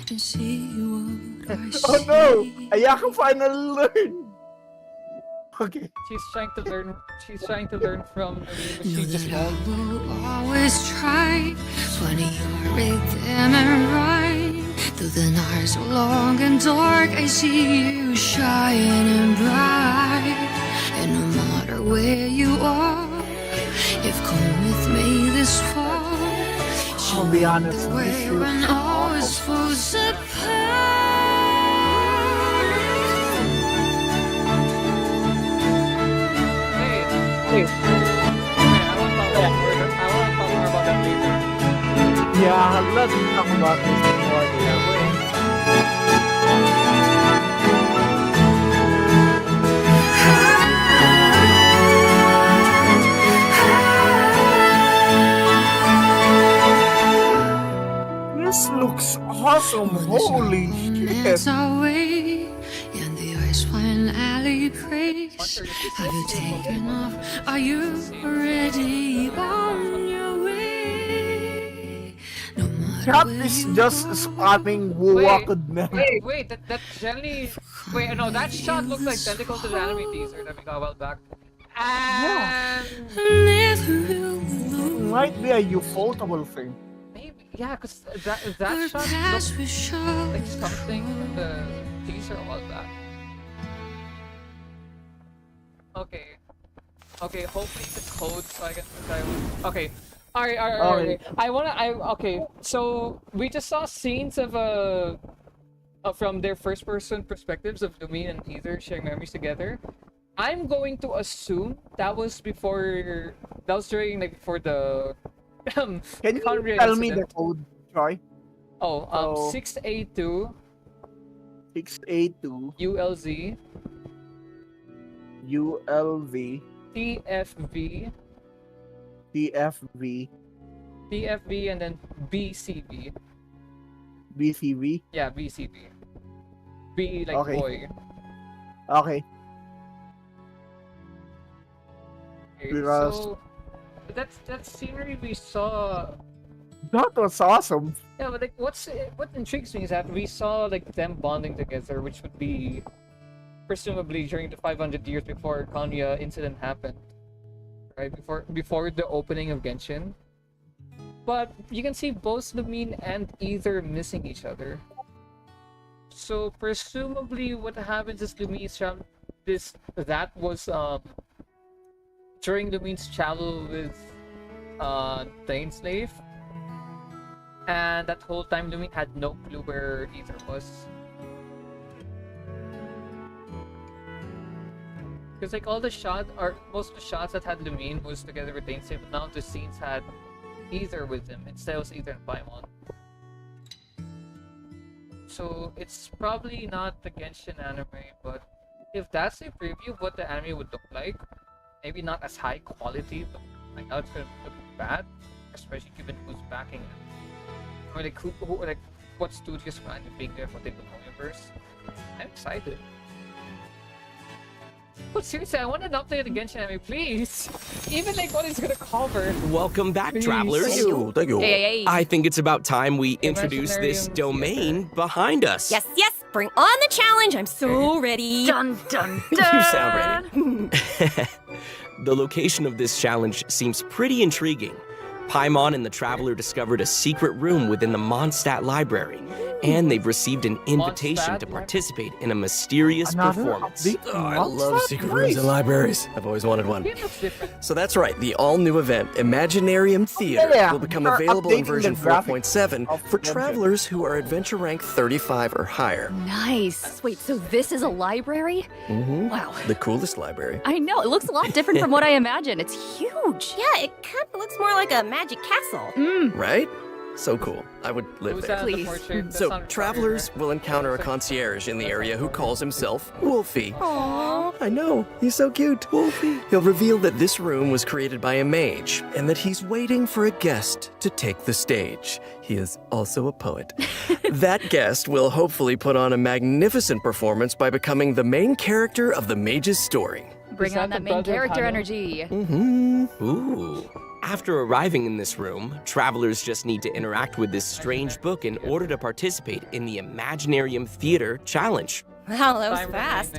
and see what I see? Oh no! Ayaka finally learned! Okay. She's trying to learn. She's trying to learn from me, but she just I won't. will always try when you're rhythm and right. Through the night so long and dark, I see you shining bright. And no matter where you are, you've come with me this far. I'll be honest, The this way is when all is falls apart. Hey, I want to talk more about that later. Yeah, let's talk about this more later. This looks awesome, holy shit! It's our way, and the ice finally breaks. Have you taken off? Are you already on your way? No matter Cat where is you just go, spamming Wuwakudne. Wait, that jelly. Wait, no, that shot looks identical to the anime teaser that we got a while back. And never will know. Might be a Ufotable thing. maybe, yeah, cause that Our shot past looks we show. like something in the teaser a while back. Okay, hopefully the code so I can. Okay. Alright. Okay, so we just saw scenes of from their first person perspectives of Lumine and Ether sharing memories together. I'm going to assume that was during like before the Can you Conrad tell me the incident. code, Troy? Oh, So- 682 682 ULZ ULV TFV TFV TFV and then BCB. BCV. Yeah, BCB. B like Okay. boy. Okay. Okay, Because- so that scenery we saw That was awesome. Yeah, but like, what intrigues me is that we saw like them bonding together, which would be presumably during the 500 years before Konya incident happened, right? Before the opening of Genshin. But you can see both Lumine and Aether missing each other. So presumably, what happens is that was during Lumine's travel with Thane Slave. And that whole time, Lumine had no clue where Aether was. Because like most of the shots that had Lumine was together with Dainsay, but now the scenes had Aether with him. Instead it was Aether and Paimon. So it's probably not the Genshin anime, but if that's a preview of what the anime would look like, maybe not as high quality, but I doubt it's gonna look bad, especially given who's backing it. Or like what studios plan to make there for the universe. I'm excited. But seriously, I want an update of the Genshin anime, please. Even like what it's gonna cover. Welcome back, Please. travelers. Thank you. Hey. I think it's about time we introduce this Imaginarium domain behind us. Yes, bring on the challenge. I'm so ready. Dun dun You dun. sound ready. The location of this challenge seems pretty intriguing. Paimon and the Traveler discovered a secret room within the Mondstadt Library, and they've received an invitation to participate in a mysterious performance. Oh, I love secret rooms in libraries. I've always wanted one. So that's right, the all-new event, Imaginarium Theater, will become available in version 4.7 for travelers who are adventure rank 35 or higher. Nice. Wait, so this is a library? Mm-hmm. Wow. The coolest library. I know, it looks a lot different from what I imagined. It's huge. Yeah, it kind of looks more like a magic castle. Right? So cool. I would live there. Please. So, travelers will encounter a concierge in the area who calls himself Wolfie. Aww. I know, he's so cute. Wolfie. He'll reveal that this room was created by a mage, and that he's waiting for a guest to take the stage. He is also a poet. That guest will hopefully put on a magnificent performance by becoming the main character of the mage's story. Bring on that main character energy. Ooh. After arriving in this room, travelers just need to interact with this strange book in order to participate in the Imaginarium Theater Challenge. Wow, that was fast.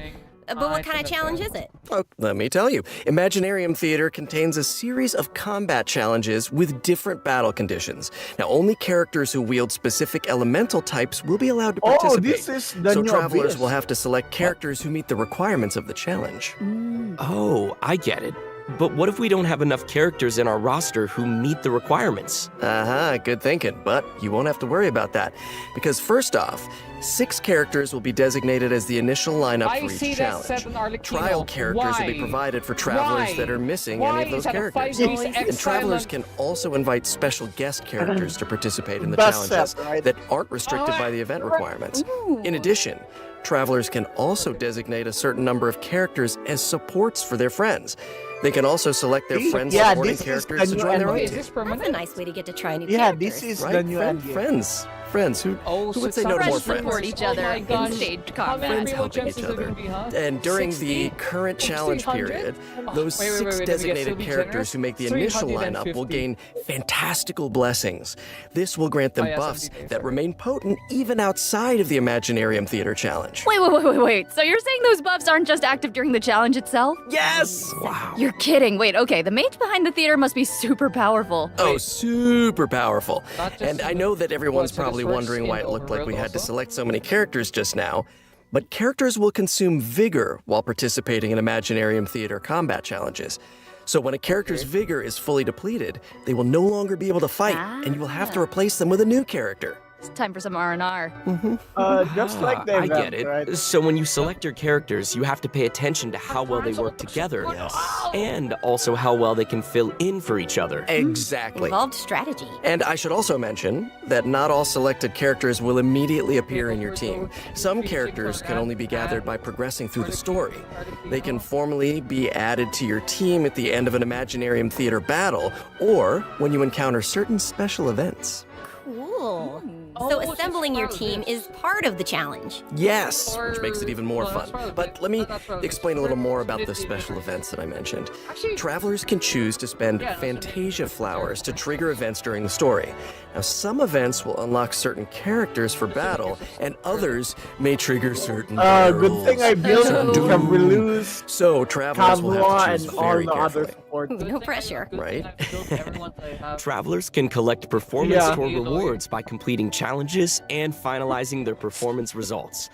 But what kind of challenge is it? Oh, let me tell you. Imaginarium Theater contains a series of combat challenges with different battle conditions. Now, only characters who wield specific elemental types will be allowed to participate. This is the so new travelers Abyss. will have to select characters who meet the requirements of the challenge. Oh, I get it. But what if we don't have enough characters in our roster who meet the requirements? Good thinking, but you won't have to worry about that. Because first off, 6 characters will be designated as the initial lineup for each challenge. Trial characters will be provided for travelers that are missing any of those characters. And travelers can also invite special guest characters to participate in the challenges that aren't restricted by the event requirements. In addition, travelers can also designate a certain number of characters as supports for their friends. They can also select their friends' supporting characters to join their own team. That's a nice way to get to try new Yeah, characters. this is Right? the new endgame. Friends. Who would say no to more friends? Support each other in stage combat. Friends helping each other. And during the current challenge period, those 6 designated characters who make the initial lineup will gain fantastical blessings. This will grant them buffs that remain potent even outside of the Imaginarium Theater Challenge. Wait. So you're saying those buffs aren't just active during the challenge itself? Yes! Wow. You're kidding. Wait, okay, the mage behind the theater must be super powerful. Oh, super powerful. And I know that everyone's probably wondering why it looked like we had to select so many characters just now, but characters will consume vigor while participating in Imaginarium Theater combat challenges. So when a character's vigor is fully depleted, they will no longer be able to fight, and you will have to replace them with a new character. It's time for some R&R. Just like the I event, get it. right? So when you select your characters, you have to pay attention to how well they work together, and also how well they can fill in for each other. Exactly. Involved strategy. And I should also mention that not all selected characters will immediately appear in your team. Some characters can only be gathered by progressing through the story. They can formally be added to your team at the end of an Imaginarium Theater battle, or when you encounter certain special events. Cool. So assembling your team is part of the challenge. Yes, which makes it even more fun. But let me explain a little more about the special events that I mentioned. Travelers can choose to spend Fantasia flowers to trigger events during the story. Now, some events will unlock certain characters for battle, and others may trigger certain good thing I built Doom. we lose. So travelers will have to choose and all very the other carefully. support. No pressure. Right? Travelers can collect performance score rewards by completing challenges and finalizing their performance results.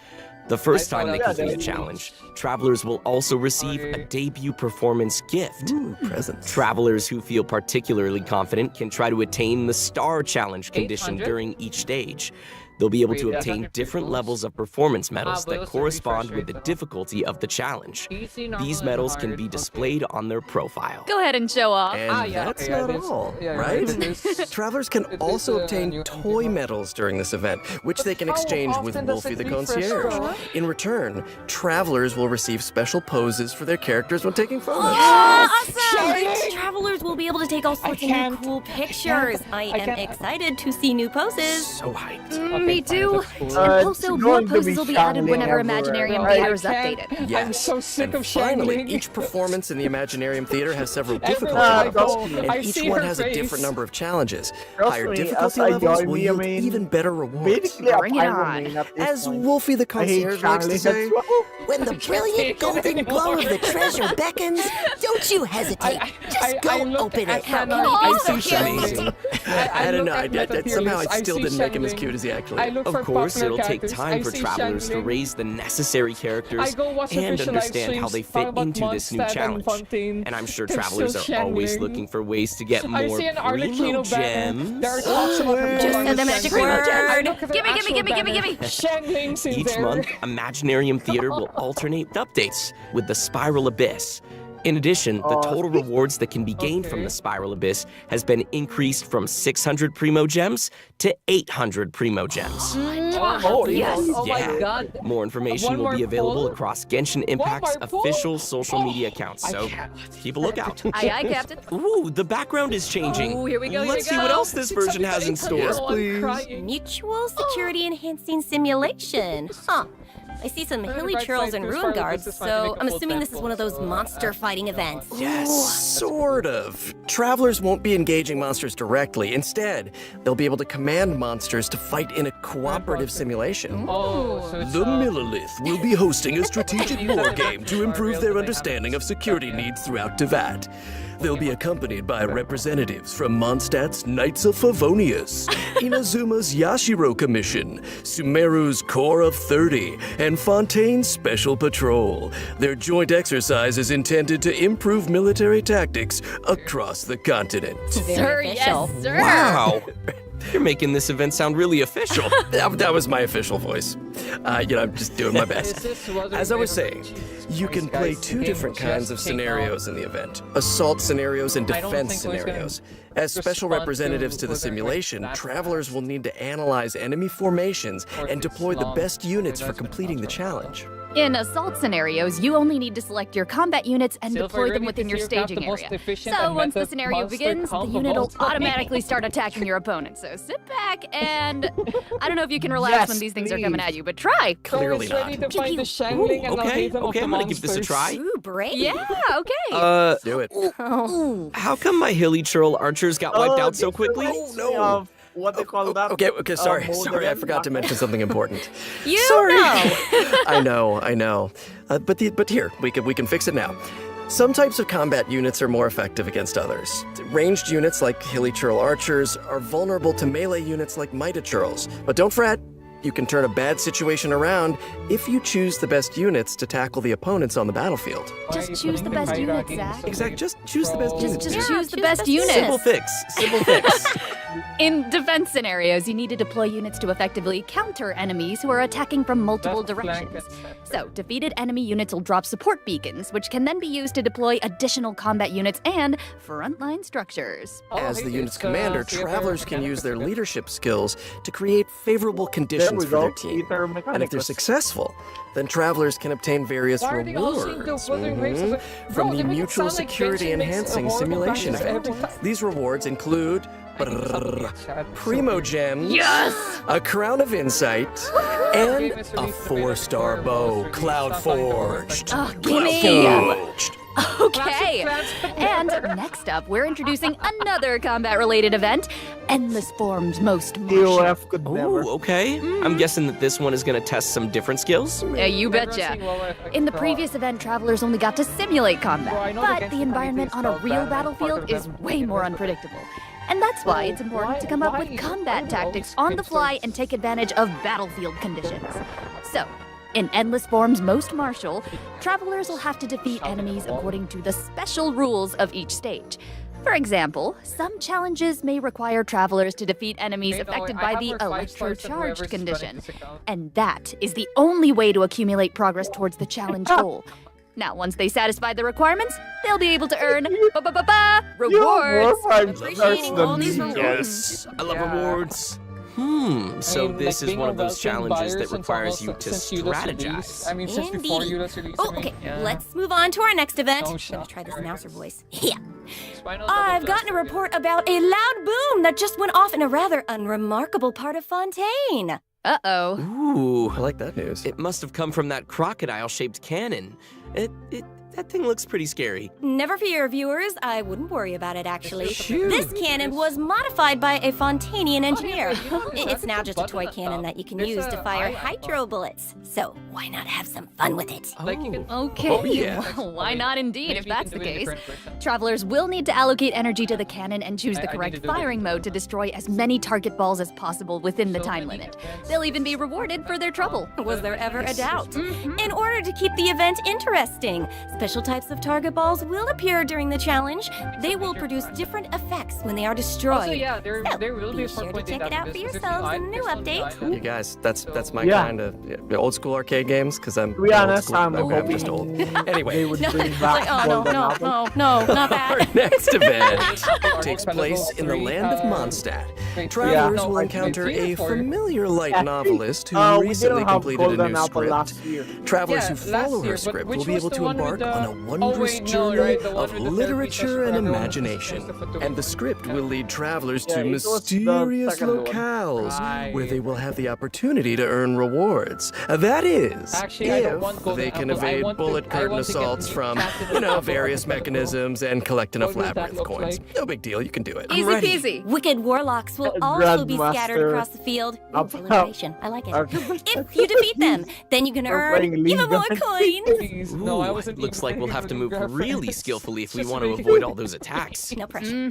The first time they complete a challenge, travelers will also receive a debut performance gift. Ooh, presents. Travelers who feel particularly confident can try to attain the Star Challenge condition 800? during each stage. They'll be able to obtain different levels of performance medals that correspond with the difficulty of the challenge. These medals can be displayed on their profile. Go ahead and show off. And that's not all, right? Travelers can also obtain toy medals during this event, which they can exchange with Wolfie the Concierge. In return, travelers will receive special poses for their characters when taking photos. Awesome! Travelers will be able to take all sorts of new cool pictures. I am excited to see new poses. So hyped. Me too. It's And also, more going to poses be will be added shining whenever everywhere. Imaginarium Right. Theater is updated. Yes. I'm so sick and of finally, shining. each performance in the Imaginarium Theater has several difficulty Everywhere I levels, go, and I each see one her has a face. different number of challenges. Trust Higher me, difficulty as I levels join will the yield main- even better rewards. Basically, a Bring it pyro on. main at this As point. Wolfie the I hate Concierge likes to say, Charlie. When the brilliant golden glow of the treasure beckons, don't you hesitate. Just go open it. I see Amazing. I don't know, somehow I I still see didn't make him as Shangling. cute as he actually I is. look Of for course, popular it'll take characters. time I for see travelers to Shangling. raise the necessary characters I go watch and official live understand how streams, they talk fit about into this new Mondstadt and challenge. Fontaine. And I'm sure They're travelers so are always Shangling. looking for ways to get I more see an primo Arlecchino banner. gems. There are talks about the Just Polar said the magic Shangling. word. I look at the Gimme, gimme, actual gimme, gimme, banner. gimme. Shangling's in Each there. month, Imaginarium Theater will alternate updates with the Spiral Abyss. In addition, the total rewards that can be gained from the Spiral Abyss has been increased from 600 Primo Gems to 800 Primo Gems. Oh, yes. Oh Yeah. my god. More information One will be more available poll? across Genshin Impact's more poll? official social media accounts, so keep a lookout. Aye, Captain. Ooh, the background is changing. Ooh, here we go, here Let's we see what go. else this version has in store. Yes, please. Mutual security enhancing simulation. Huh. I see some hilly churls and room guards, so I'm assuming this is one of those monster fighting events. Yes, sort of. Travelers won't be engaging monsters directly. Instead, they'll be able to command monsters to fight in a cooperative simulation. Oh, so it's The Millilith will be hosting a strategic war game to improve their understanding of security needs throughout Tevat. They'll be accompanied by representatives from Mondstadt's Knights of Favonius, Inazuma's Yashiro Commission, Sumeru's Corps of 30, and Fontaine's Special Patrol. Their joint exercise is intended to improve military tactics across the continent. Sir, yes, sir. Wow. You're making this event sound really official. That was my official voice. I'm just doing my best. As I was saying, you can play two different kinds of scenarios in the event. Assault scenarios and defense scenarios. As special representatives to the simulation, travelers will need to analyze enemy formations and deploy the best units for completing the challenge. In assault scenarios, you only need to select your combat units and deploy them within your staging area. So once the scenario begins, the unit will automatically start attacking your opponent. So sit back and I don't know if you can relax Yes, when these things are please. coming at you, but try. Clearly not. Ready to find the Shangling and I'll Okay, hate them okay, of I'm the gonna give this a monsters. try. Ooh, brave. Yeah, okay. Do it. How come my hilly churl archers got wiped out so quickly? No. What they call that? Okay, sorry, Modern I forgot to mention something important. You Sorry. know. I know. But here, we can fix it now. Some types of combat units are more effective against others. Ranged units like hilly churl archers are vulnerable to melee units like mighty churls. But don't fret, you can turn a bad situation around if you choose the best units to tackle the opponents on the battlefield. Just choose the best unit, Zach. Exactly, just choose the best units. Just Zach. choose the best unit. Simple fix. In defense scenarios, you need to deploy units to effectively counter enemies who are attacking from multiple directions. So, defeated enemy units will drop support beacons, which can then be used to deploy additional combat units and frontline structures. As the unit's commander, travelers can use their leadership skills to create favorable conditions for their team. And if they're successful, then travelers can obtain various Why are they all seeing rewards the Wuthering Waves? Bro, from the they make it Mutual sound like Security Genshin makes Enhancing horrible Simulation practices event. every time. These rewards include Primo Gems, a Crown of Insight, and a 4-star bow, Cloud Forged. Oh, gimme! Forged. Okay. And next up, we're introducing another combat-related event, Endless Forms Most Martial. TOF could never. Oh, okay. I'm guessing that this one is going to test some different skills. You betcha. In the previous event, travelers only got to simulate combat, but the environment on a real battlefield is way more unpredictable. And that's why it's important to come up with combat tactics on the fly and take advantage of battlefield conditions. So, in Endless Forms Most Martial, travelers will have to defeat enemies according to the special rules of each stage. For example, some challenges may require travelers to defeat enemies affected by the electro-charged condition. And that is the only way to accumulate progress towards the challenge goal. Now, once they satisfy the requirements, they'll be able to earn rewards. Appreciating all these rewards. Yes, I love rewards. So this is one of those challenges that requires you to strategize. I mean, since before you just released okay, let's move on to our next event. I'm gonna try this announcer voice. Yeah. I've gotten a report about a loud boom that just went off in a rather unremarkable part of Fontaine. Uh-oh. Ooh, I like that news. It must have come from that crocodile-shaped cannon. That thing looks pretty scary. Never fear, viewers. I wouldn't worry about it, actually. Shoot. This cannon was modified by a Fontanian engineer. It's now just a toy cannon that you can use to fire hydro bullets. So why not have some fun with it? Okay, Oh, yeah. well, why not indeed, if that's the case. Travelers will need to allocate energy to the cannon and choose the correct firing mode to destroy as many target balls as possible within the time limit. They'll even be rewarded for their trouble. Was there ever a doubt? In order to keep the event interesting, special types of target balls will appear during the challenge. They will produce different effects when they are destroyed. Also, yeah, there will be be sure to check it out for yourselves in a new update. You guys, that's my kind of old school arcade games, because I'm To be honest, I'm I'm just old. Anyway, They would bring It's back like, oh, Golden Apple. no, not our that. next event takes place in the land of Mondstadt. Travelers will encounter a familiar light novelist who We recently didn't have completed a Golden new Apple script. last year. Travelers who last follow year, her but script which will be was able the to one with embark the- on a wondrous no, journey right, the one of with the literature and therapy session. imagination. And the script will lead travelers Yeah, to it was the mysterious second one. locales where they will have the opportunity to earn rewards. That is, Actually, I don't want if Golden they can Apple. I evade want to- bullet I curtain want to get assaults from, Captain various mechanisms and collect enough What does that labyrinth look coins. like? No big deal, you can do it. Easy peasy. Wicked warlocks will also be scattered Grandmaster. across the field. Up- Alliteration. I like it. Okay. If you defeat them, then you can We're earn playing even more League. coins. Please, no, I Ooh, wasn't looks even like we'll have to move thinking of really reference. skillfully if we Just want to really- avoid all those attacks. No pressure.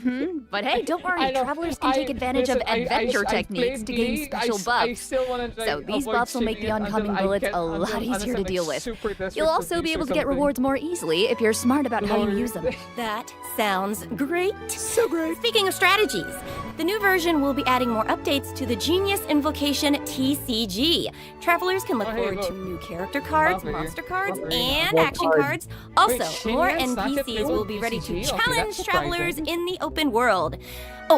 But hey, don't worry, I know. travelers can take advantage of adventure techniques to gain special buffs. So these buffs will make the oncoming bullets a lot easier to deal with. You'll also be able to get rewards more easily if you're smart about how you use them. That sounds great. So great. Speaking of strategies, the new version will be adding more updates to the Genius Invocation TCG. Travelers can look Oh, hey, forward look. to new character cards, Lovely. monster cards, Lovely. and What action card? cards. Also, Wait, more Genius? Not yet NPCs played will be ready to TCG? Okay, challenge that's travelers surprising. in the open world.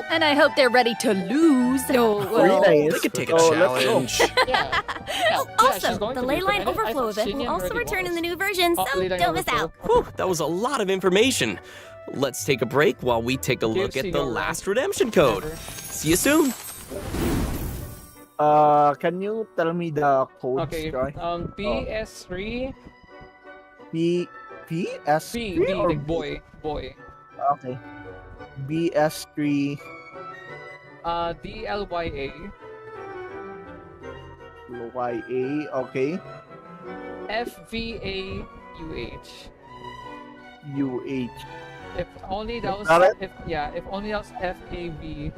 And I hope they're ready to lose. Really They is. could take a So, let's go. challenge. Also, the Leyline Overflow event will also return in the new version, so Leyline don't miss Overflow. out. Whew, that was a lot of information. Let's take a break while we take a look at the Cigar. last redemption code. See you soon. Can you tell me the codes, Okay, Joy? BS3, PS3 B, or like boy. Okay. BS3 DLYA, YA. Okay. FVAUH. UH. If only that was, Got it? if only that was FAVUH.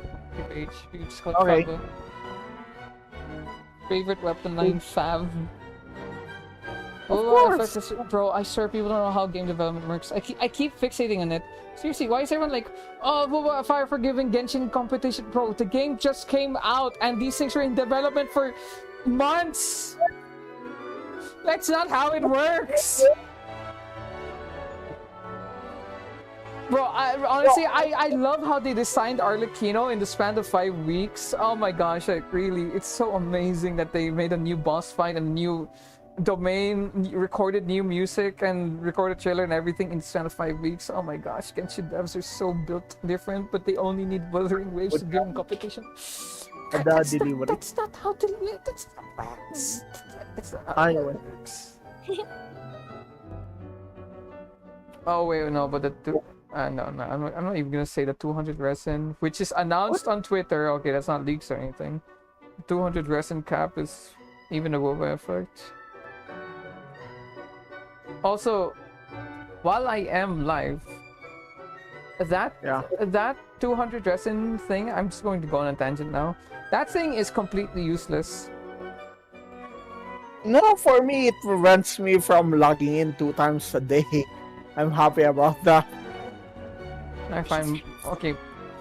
You just call it Okay. Favo. Favorite weapon line Fav. course. Bro, I swear people don't know how game development works. I keep fixating on it. Seriously, why is everyone like, oh, Fire Forgiving Genshin competition? Bro, the game just came out and these things were in development for months. That's not how it works. Bro, I love how they designed Arlecchino in the span of 5 weeks. Oh my gosh, like really, it's so amazing that they made a new boss fight and a new domain, recorded new music and recorded trailer and everything in the span of 5 weeks. Oh my gosh, Genshin devs are so built different, but they only need Wuthering Waves to give them competition. That's not how that's not how it works. Oh wait, no, but no, I'm not even gonna say the 200 resin, which is announced on Twitter. Okay, that's not leaks or anything. 200 resin cap is even a WoW effect. Also, while I am live, that 200 resin thing, I'm just going to go on a tangent now. That thing is completely useless. No, for me, it prevents me from logging in 2 times a day. I'm happy about that. I find okay.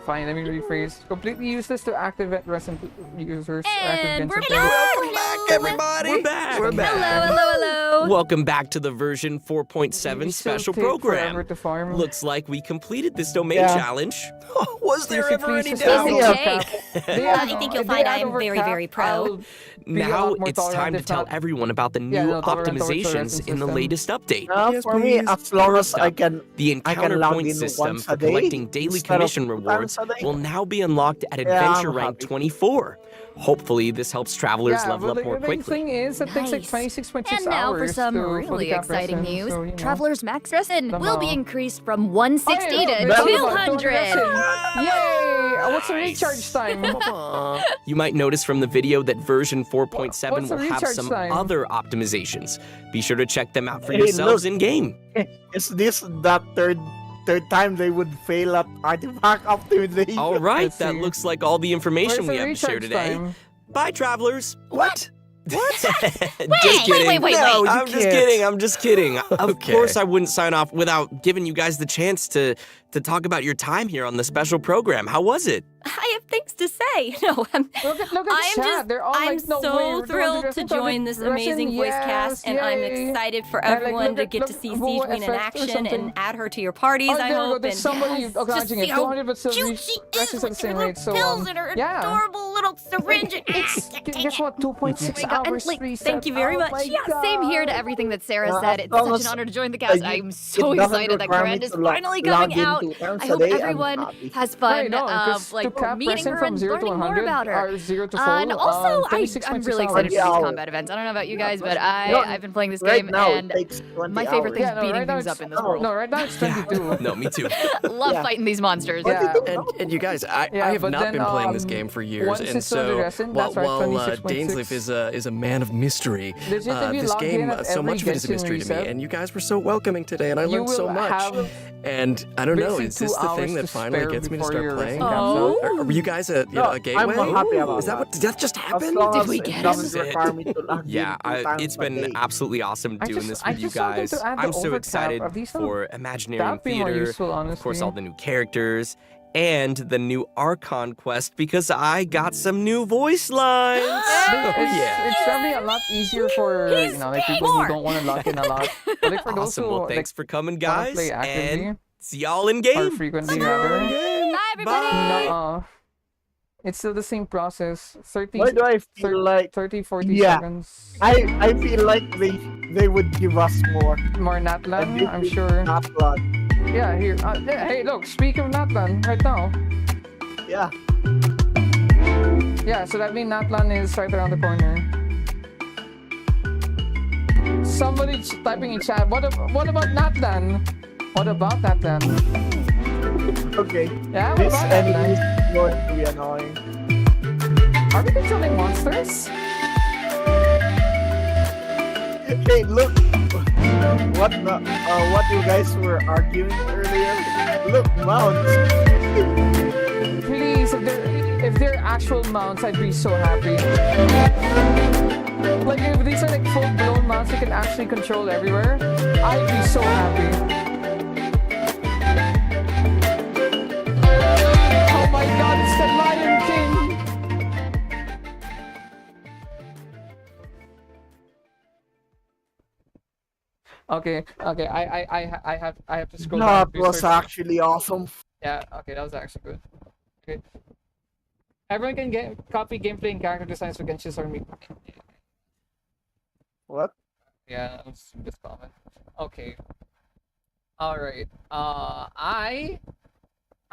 Fine, let me rephrase. Completely useless to active resin users. And we're back! Welcome back, everybody! We're back! Hello! Welcome back to the version 4.7 special program. To farm. Looks like we completed this domain challenge. Was there ever any It's doubt? okay. I think you'll find I'm very, very pro. Now it's time to tell everyone about the new optimizations in the latest update. For me, as long as I can, The encounter log point in system once for a day collecting daily instead of commission 2 rewards times a day. will now be unlocked at I'm Adventure Rank happy. 24. Hopefully, this helps travelers level up more The quickly. thing is, it takes like 26.6 And now for hours some for really the cap exciting resin, news. so, you know. Traveler's max resin will be Somehow. increased from 160 Oh, yeah, to look, 200. Yay! What's the recharge time? You might notice from the video that version 4.7 What's the will have recharge some time? other optimizations. Be sure to check them out for Hey, yourselves look. in game. Is this that third time they would fail at artifact optimization? All right, Let's that see. looks like all the information Where's we the have to share recharge today. time? Bye, travelers. What? Just kidding. wait. No, I'm just kidding. I'm just kidding. Of Okay. course, I wouldn't sign off without giving you guys the chance to talk about your time here on the special program. How was it? I have things to say. No, Look at the I am chat. just, They're all I'm like, no, so wait, we're doing thrilled the to resin, join this resin, amazing voice yes, cast, and I'm yay. excited for And, like, everyone look to at- get to look, see Fu Siege Queen in effect or action something. and add her to your parties, Oh, I there we go. hope. There's And somebody just acknowledging it. see how 200 but still cute she rests is at the with same her rate. So pills and her yeah. adorable little syringe. Guess what? 2.6 Oh my God, and, hours. like, reset. thank you very Oh much. my Yeah, Same here to God. everything that Sarah Yeah, said. as It's long such as, an honor to join the cast. I'm so it doesn't excited that require me Corinne is to finally log coming in out. 2 times I a hope day, I'm everyone happy. has fun, Right, no, because to like cap meeting resin her from and 0 to learning more 100 about her. or 0 to full. And also, I'm 26.6 really excited for hours. these Yeah. combat events. I don't know about you guys, but No, I've been playing this Right game, now, and it takes 20 my favorite hours. thing is Yeah, no, beating right now things it's up in this world. No, right now it's 22. No, me too. Love Yeah. fighting these monsters. Yeah. And you guys, I Yeah, have but not then, been playing this game for years, once and it's under so resin, while, that's right, while 26.6. Dainsleif is a man of mystery, Legit, if you this log game, in at so every much of it is a Genshin mystery to me, reset, and you guys were so welcoming today, and I you learned so will much. have And I don't know, basically is this 2 the hours thing that to finally spare gets me to before start your playing? resin comes out. Or were you guys a No, I'm gateway? happy about Is that what did that just As happen? long Did as we it get doesn't him? require me to log in Yeah, 2 times it's a been day. absolutely awesome I doing just- this I with you just want them guys. to add the I'm so overcap. excited At least for Imaginarium that'd be more Theater, useful, of course, honestly. all the new characters, and the new Archon quest because I got some new voice lines. It's definitely a lot easier for like people who don't want to log in a lot. But like for those Awesome. who Well, like, thanks for coming, wanna guys, play actively and see y'all in or game. frequently See y'all in rather. game. Bye, everybody. Bye. It's still the same process. 30, Why do I feel like 30 40 Yeah. seconds. I feel like they would give us more. More And Natlan, this I'm is sure. not blood. Yeah, here. Yeah, hey, look, speaking of Natlan, right now. Yeah. Yeah, so that means Natlan is right around the corner. Somebody typing in chat. What about Natlan? What about Natlan? Okay. Yeah, what This about enemy Natlan? is going to be annoying. Are we controlling monsters? Hey, look. What you guys were arguing earlier? Look, mounts. Please, if they're actual mounts, I'd be so happy. Like if these are like full-blown mounts you can actually control everywhere, I'd be so happy. Oh my God, it's the Lion King! Okay, I have to scroll down. That to was research. actually awesome. Yeah, okay, that was actually good. Okay. Everyone can copy gameplay and character designs for Genshin or me. What? Yeah, that's this comment. Okay. Alright. I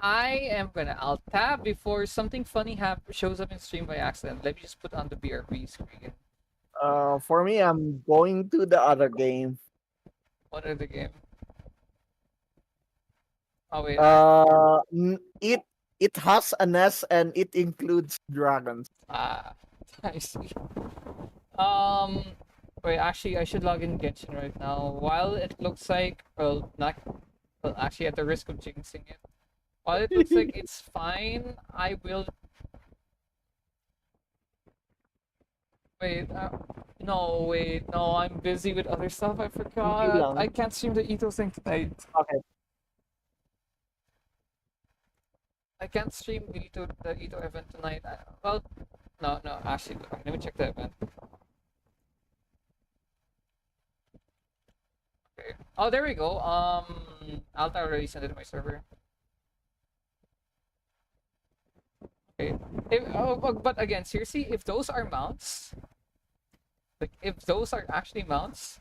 am gonna alt tab before something funny shows up in stream by accident. Let me just put on the BRB screen. For me, I'm going to the other game. What are the game? Oh wait. It has a nest and it includes dragons. Ah, I see. Wait. Actually, I should log in Genshin right now. While it looks like, well, not, well, actually, at the risk of jinxing it. While it looks like it's fine, I will. Wait. No, wait. No, I'm busy with other stuff. I forgot. I can't stream the Ito thing tonight. Okay. I can't stream the Ito event tonight. Well, no. Actually, let me check the event. Okay. Oh, there we go. Alta already sent it to my server. Okay. But again, seriously, if those are mounts, like if those are actually mounts,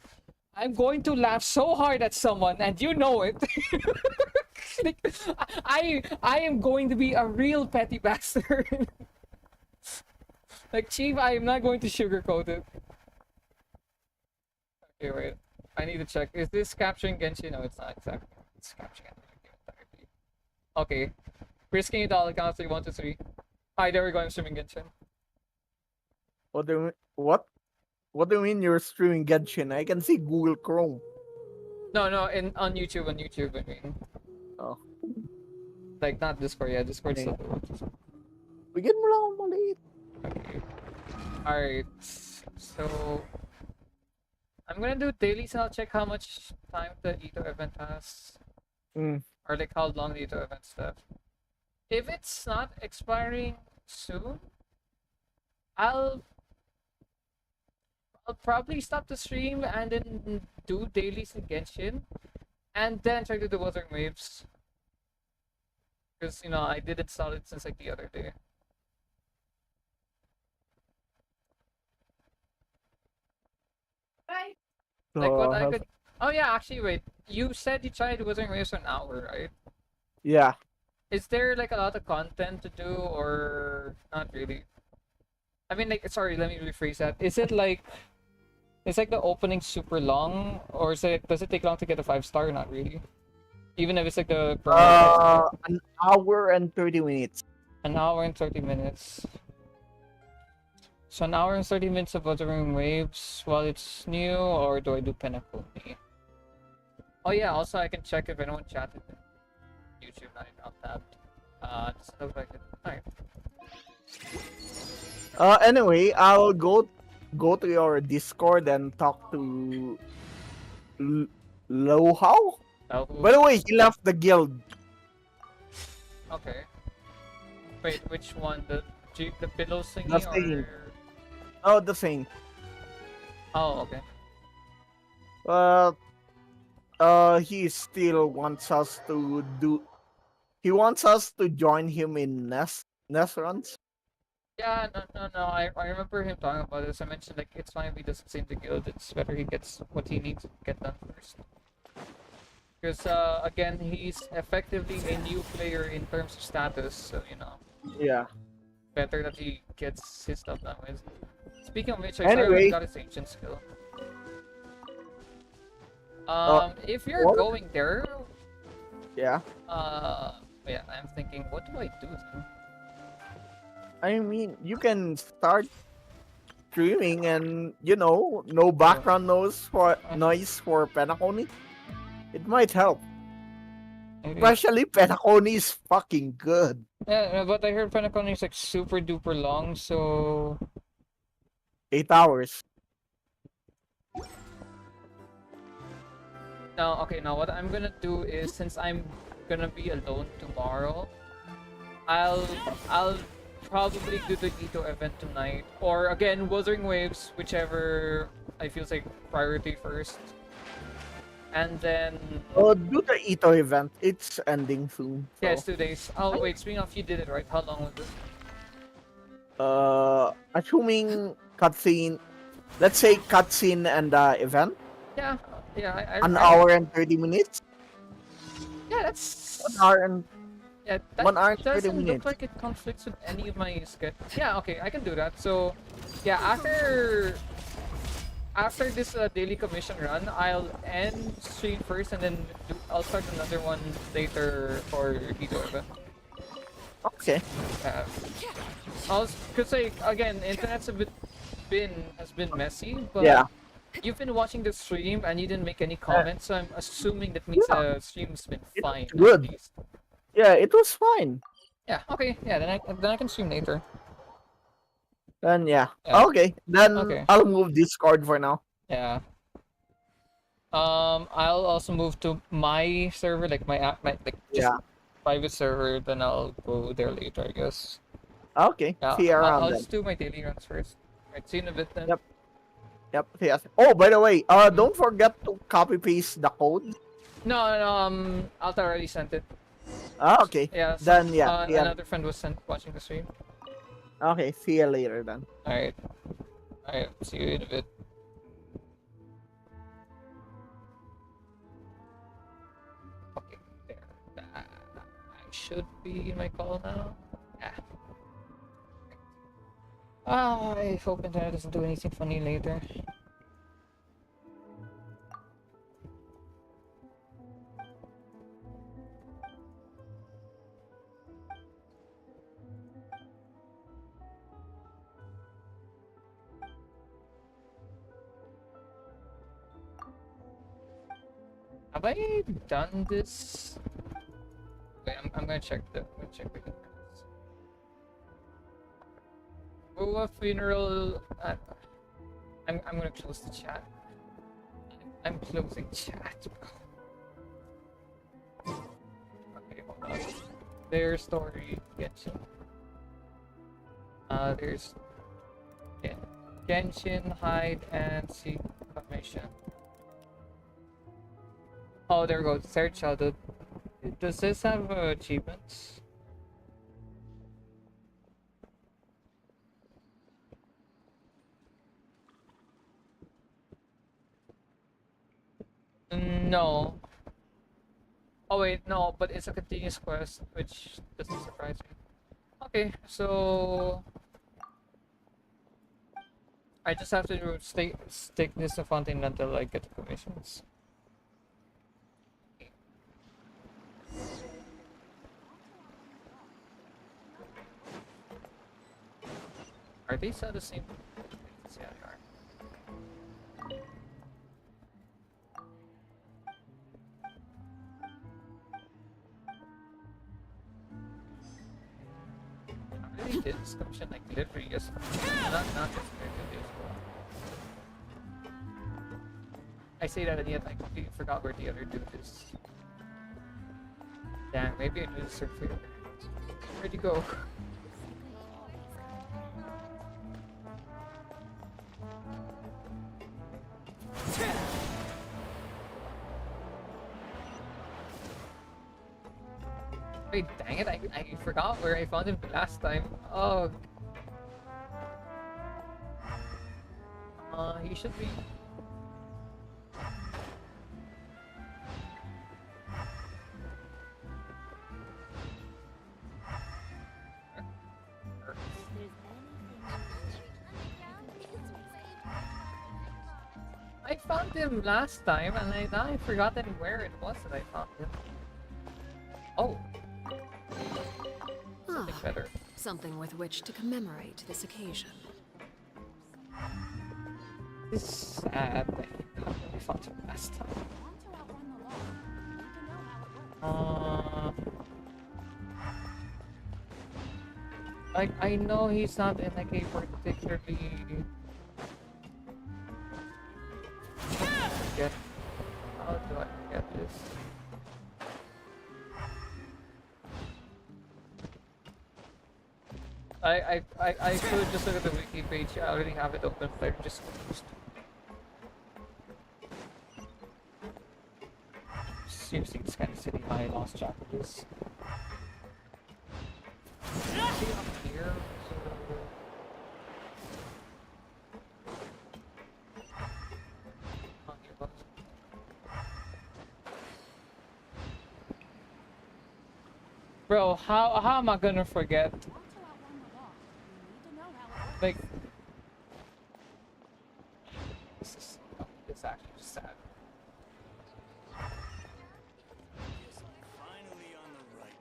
I'm going to laugh so hard at someone, and you know it. Like, I am going to be a real petty bastard. Like, Chief, I am not going to sugarcoat it. Okay, wait. I need to check. Is this capturing Genshin? No, it's not exactly. It's capturing it. Okay. Risking it all. Count 3, 1, 2, 3. Hi, there we go. I'm streaming Genshin. What do you mean? What? What do you mean you're streaming Genshin? I can see Google Chrome. No, on YouTube, I mean. Oh. Like, not Discord, yeah, Discord Okay. still. Bigyan mo lang ako maliit. Okay. Alright. So, I'm gonna do dailies and I'll check how much time the Ito event has. Or like how long the Ito event stuff. If it's not expiring soon, I'll probably stop the stream and then do dailies in Genshin. And then try to do Wuthering Waves. Because, you know, I did install it since like the other day. Like what I could. Oh yeah, actually, wait. You said you tried Wuthering Waves for an hour, right? Yeah. Is there like a lot of content to do, or not really? I mean, like, sorry, let me rephrase that. Is it like, it's like the opening super long, or does it take long to get a 5-star? Not really. Even if it's like the an hour and 30 minutes. An hour and 30 minutes. So an hour and 30 minutes of Wuthering Waves while it's new, or do I do Pinnacle? Oh yeah, also I can check if anyone chatted in YouTube, not tapped. Doesn't look like it. Alright. Anyway, I'll go to your Discord and talk to Lohao. By the way, he left the guild. Okay. Wait, which one? The pillow thingy The thing. or? Oh, the thing. Oh, okay. He still wants us to do. He wants us to join him in Nest runs. Yeah, no. I remember him talking about this. I mentioned like it's fine if he doesn't save the guild. It's better he gets what he needs to get done first. Because again, he's effectively a new player in terms of status, so you know. Yeah. Better that he gets his stuff done with. Speaking of which, I Anyway. got his ancient skill. If you're going there, Yeah. yeah, I'm thinking, what do I do then? I mean, you can start streaming and no background noise for Penacony. It might help. Maybe. Especially Penacony is fucking good. Yeah, but I heard Penacony is like super duper long, so 8 hours. now what I'm gonna do is, since I'm gonna be alone tomorrow, I'll probably do the Ito event tonight, or again Wuthering Waves, whichever I feel like priority first. And then Do the Ito event. It's ending soon. So. yeah, it's 2 days. Oh wait, speaking of, you did it right. How long was this? Assuming cutscene, let's say cutscene and event. Yeah, An hour and 30 minutes. Yeah, that's 1 hour and yeah. That 1 hour and 30 doesn't look minutes. like it conflicts with any of my sketch. Yeah, okay, I can do that. So, yeah, after after this daily commission run, I'll end stream first and then I'll start another one later for Hito event. Okay. Cause like again, internet's has been messy, but Yeah. you've been watching the stream and you didn't make any comments, so I'm assuming that means the stream's been fine. Good. At least. Yeah, it was fine. Yeah. Okay. Yeah. Then I can stream later. Then yeah. Yeah. Okay. Then Okay. I'll move Discord for now. Yeah. I'll also move to my server, like my app, like just private server. Then I'll go there later, I guess. Okay. Yeah. See you around I'll then. just do my daily runs first. Right. See you in a bit then. Yep. Yep. Yes. Oh, by the way, don't forget to copy paste the code. No. Alta already sent it. Okay. Yeah. Then yeah. Another friend was watching the stream. Okay. See you later then. Alright. See you in a bit. Okay, there. I should be in my call now. Yeah. I hope internet doesn't do anything funny later. Have I done this? Wait, I'm gonna check the. Oh, a funeral. I'm gonna close the chat. I'm closing chat. Okay, hold on. Their story, Genshin. There's Genshin, hide and seek information. Oh, there we go. Third childhood. Does this have achievements? No. Oh wait, no, but it's a continuous quest, which doesn't surprise me. Okay, so I just have to stick this to Fountain until I get the commissions. Are these all the same? Yeah, they are. I really did this commission like literally yesterday. Not yesterday, as well. I say that and yet I completely forgot where the other dude is. Damn, maybe I do this for you. Where'd you go? Wait, dang it, I forgot where I found him the last time. Oh. He should be... I found him last time and now I've forgotten where it was that I found him. Oh. Something better. Something with which to commemorate this occasion. It's sad that I found him last time. I know he's not in like a particularly... How do I get this? I should just look at the wiki page. I already have it open, but I'm just confused. Seriously, this kind of city, I lost track of this. See up here. Bro, how am I gonna forget? Like, this is It's actually just sad. Finally on the right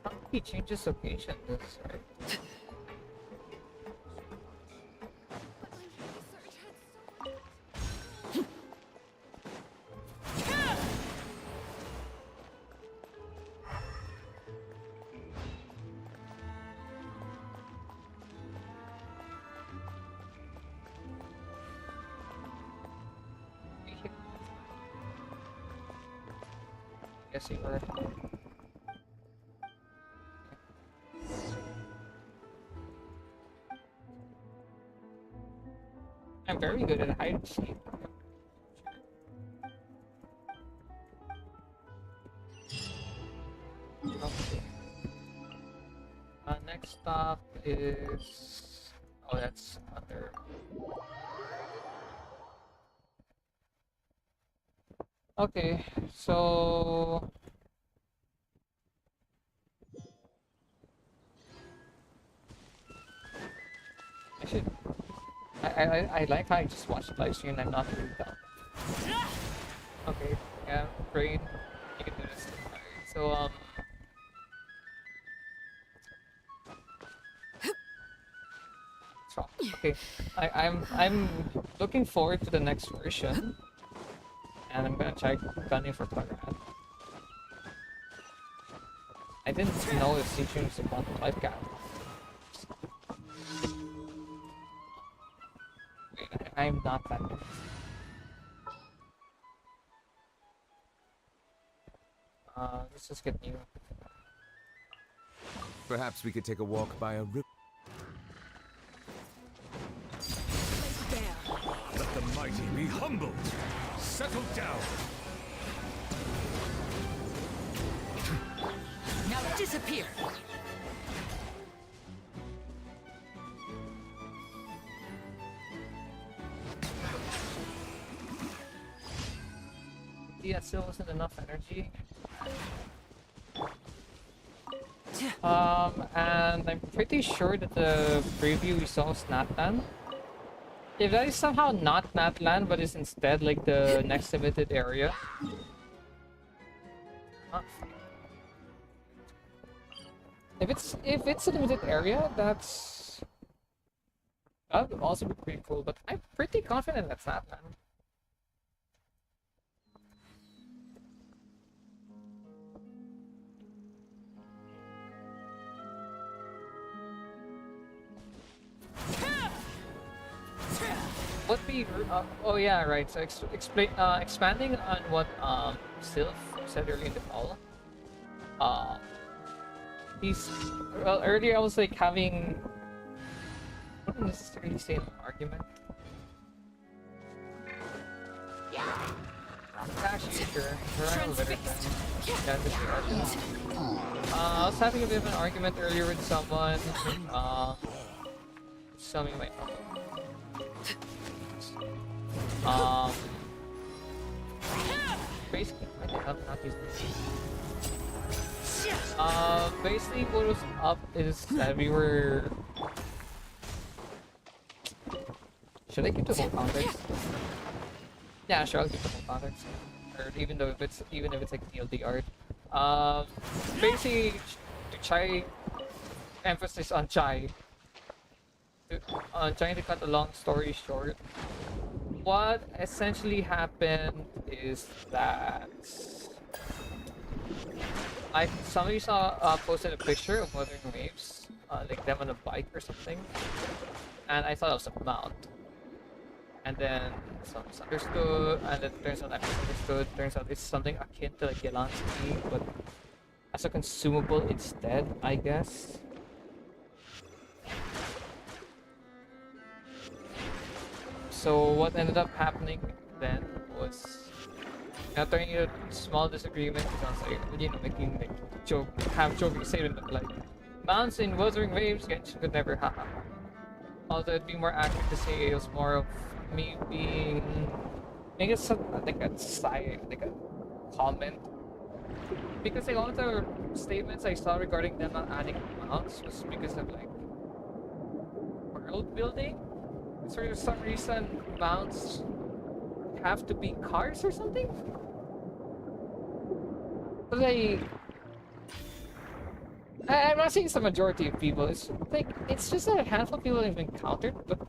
path. He changes location, this, right? Guess you were. I'm very good at hide and seek. Okay. Next stop is. Oh, that's under. Okay, so. I should. I like how I just watched the live stream and I'm not doing that. Okay, yeah, brain, you can do this. Alright, so okay, I'm looking forward to the next version, and I'm gonna try gunning for Clagrand. I didn't know if Sichun was a quantum life gap. I'm not that good. Let's just get new. Perhaps we could take a walk by a river. Let the mighty be humbled. Settle down. Now disappear. Yeah, still wasn't enough energy. And I'm pretty sure that the preview we saw was Natlan. If that is somehow not Natlan, but is instead like the next limited area. If it's a limited area, that would also be pretty cool. But I'm pretty confident that's Natlan. What be? Oh yeah, right. So expanding on what Sylph said earlier in the call. Earlier I was like having. I wouldn't necessarily say an argument. Actually, sure. I was having a bit of an argument earlier with someone. Tell me my basically, I'm not using this. Basically, what was up is that we were. Should I keep the whole context? Yeah, sure, I'll keep the whole context. Or even if it's like TLD art. Basically, to try emphasis on Chai. Trying to cut a long story short, what essentially happened is that somebody saw posted a picture of Wuthering Waves, like them on a bike or something, and I thought it was a mount. And then some misunderstood, and it turns out I misunderstood. Turns out it's something akin to like Yelansky, but as a consumable instead, I guess. So what ended up happening then was turning into a small disagreement. Sounds like, you know, making like joking statement like mounts in Wuthering Waves, Genshin could never happen. Although it'd be more accurate to say it was more of me being, I guess, like a side, like a comment. Because like all of the statements I saw regarding them not adding mounts was because of like world building. For some reason, mounts have to be cars or something. But like, I'm not saying it's the majority of people. It's like it's just that a handful of people I've encountered, but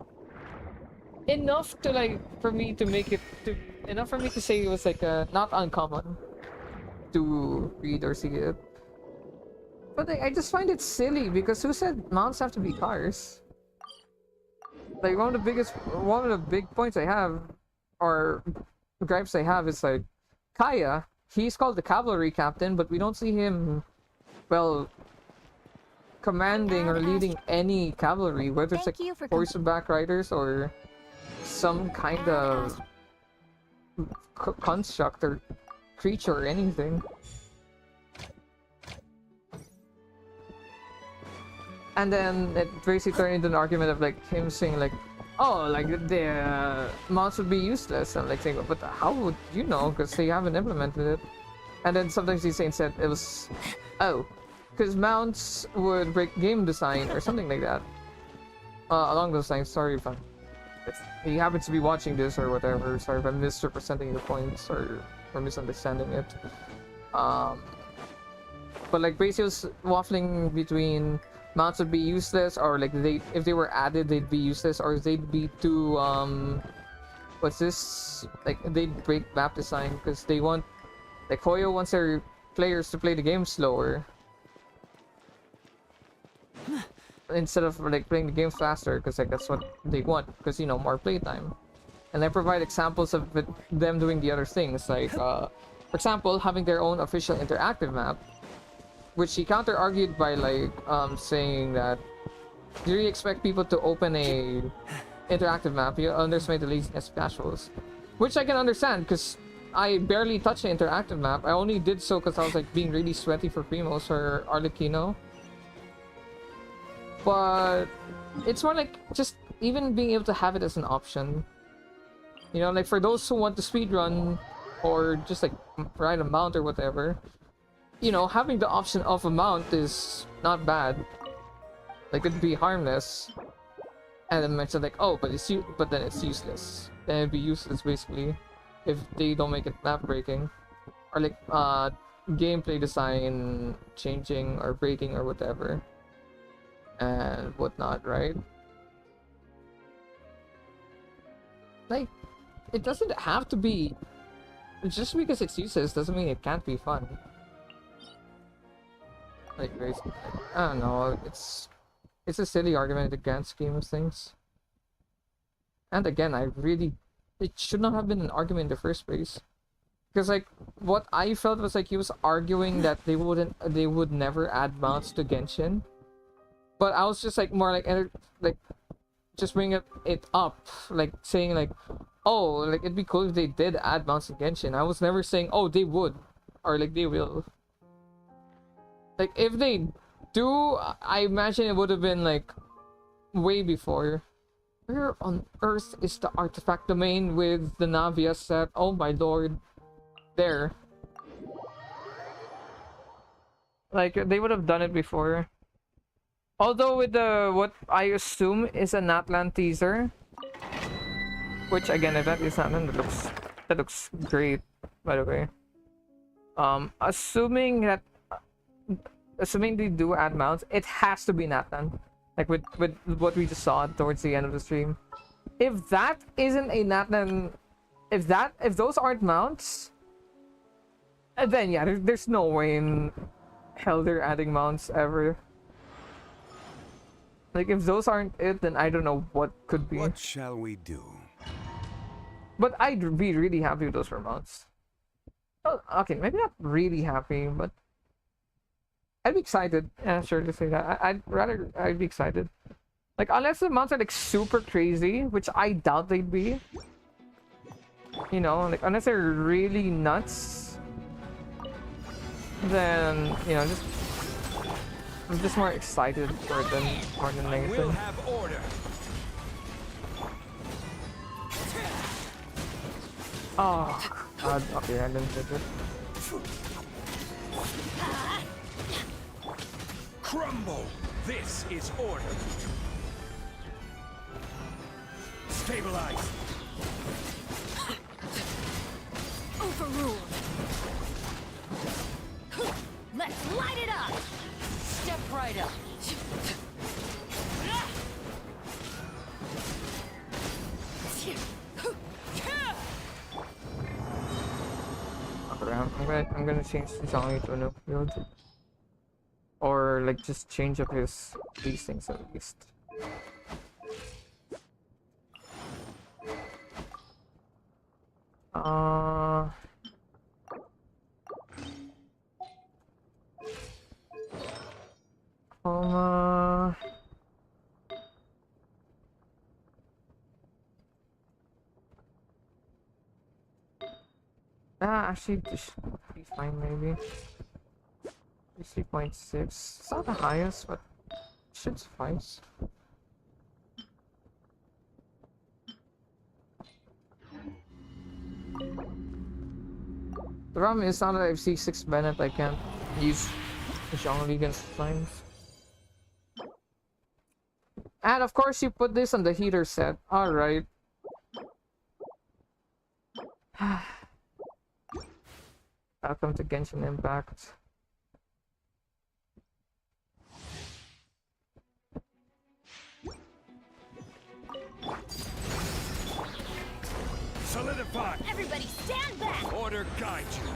enough to like for me to make it to enough for me to say it was like not uncommon to read or see it. But like, I just find it silly because who said mounts have to be cars? Like one of the big points I have, or gripes I have, is like Kaya. He's called the cavalry captain, but we don't see him, well, commanding or leading any cavalry, whether it's like horseback riders or some kind of construct or creature or anything. And then it basically turned into an argument of like him saying like, oh, like the mounts would be useless. I'm like saying, but how would you know? Because they haven't implemented it. And then sometimes he's saying said it was, oh, because mounts would break game design or something like that. Along those lines. Sorry if he happens to be watching this or whatever. Sorry if I'm misrepresenting the points or misunderstanding it. But like basically was waffling between mounts would be useless, or like if they were added they'd be useless, or they'd be too what's this, like they'd break map design because they want, like Hoyo wants their players to play the game slower instead of like playing the game faster, because like that's what they want, because you know, more playtime. And I provide examples of them doing the other things, like for example having their own official interactive map, which he counter-argued by like saying that, do you expect people to open a interactive map? You underestimate the laziness of casuals. Which I can understand, because I barely touched the interactive map. I only did so because I was like being really sweaty for Primos or Arlecchino. But it's more like just even being able to have it as an option. You know, like for those who want to speedrun or just like ride a mount or whatever, you know, having the option of a mount is not bad. Like it'd be harmless. And then mentioned like, oh, but then it's useless. Then it'd be useless basically if they don't make it map breaking, or like gameplay design changing or breaking or whatever and whatnot, right? Like it doesn't have to be, just because it's useless doesn't mean it can't be fun. Like basically, I don't know, it's a silly argument in the grand scheme of things. And again, it should not have been an argument in the first place. Because like, what I felt was like he was arguing that they would never add mounts to Genshin. But I was just like more like just bringing it up, like saying like, oh, like it'd be cool if they did add mounts to Genshin. I was never saying, oh, they would, or like they will. Like if they do, I imagine it would have been like way before. Where on earth is the artifact domain with the Navia set? Oh my lord. There. Like they would have done it before. Although with the what I assume is a Natlan teaser, which again, if that is Natlan, that looks great, by the way. Assuming they do add mounts, it has to be Natlan. Like with what we just saw towards the end of the stream. If that isn't a Natlan, if those aren't mounts, then yeah, there's no way in hell they're adding mounts ever. Like if those aren't it, then I don't know what could be. What shall we do? But I'd be really happy if those were mounts. Oh, okay, maybe not really happy, but I'd be excited. Yeah, sure to say that. I'd be excited. Like unless the mounts are like super crazy, which I doubt they'd be. You know, like unless they're really nuts, then you know, I'm just more excited for it than more than anything. Have order. Oh god, okay, I didn't hit it. Crumble! This is order. Stabilize. Overruled. Let's light it up. Step right up. I'm gonna change Zhang to a no field. Or like just change up these things at least. Actually, this should be fine, maybe. 3.6. It's not the highest, but it should suffice. The problem is now that I have C6 Bennett, I can't use Zhongli against flames. And of course, you put this on the heater set. Alright. Welcome to Genshin Impact. Solidify! Everybody stand back! Order guide you!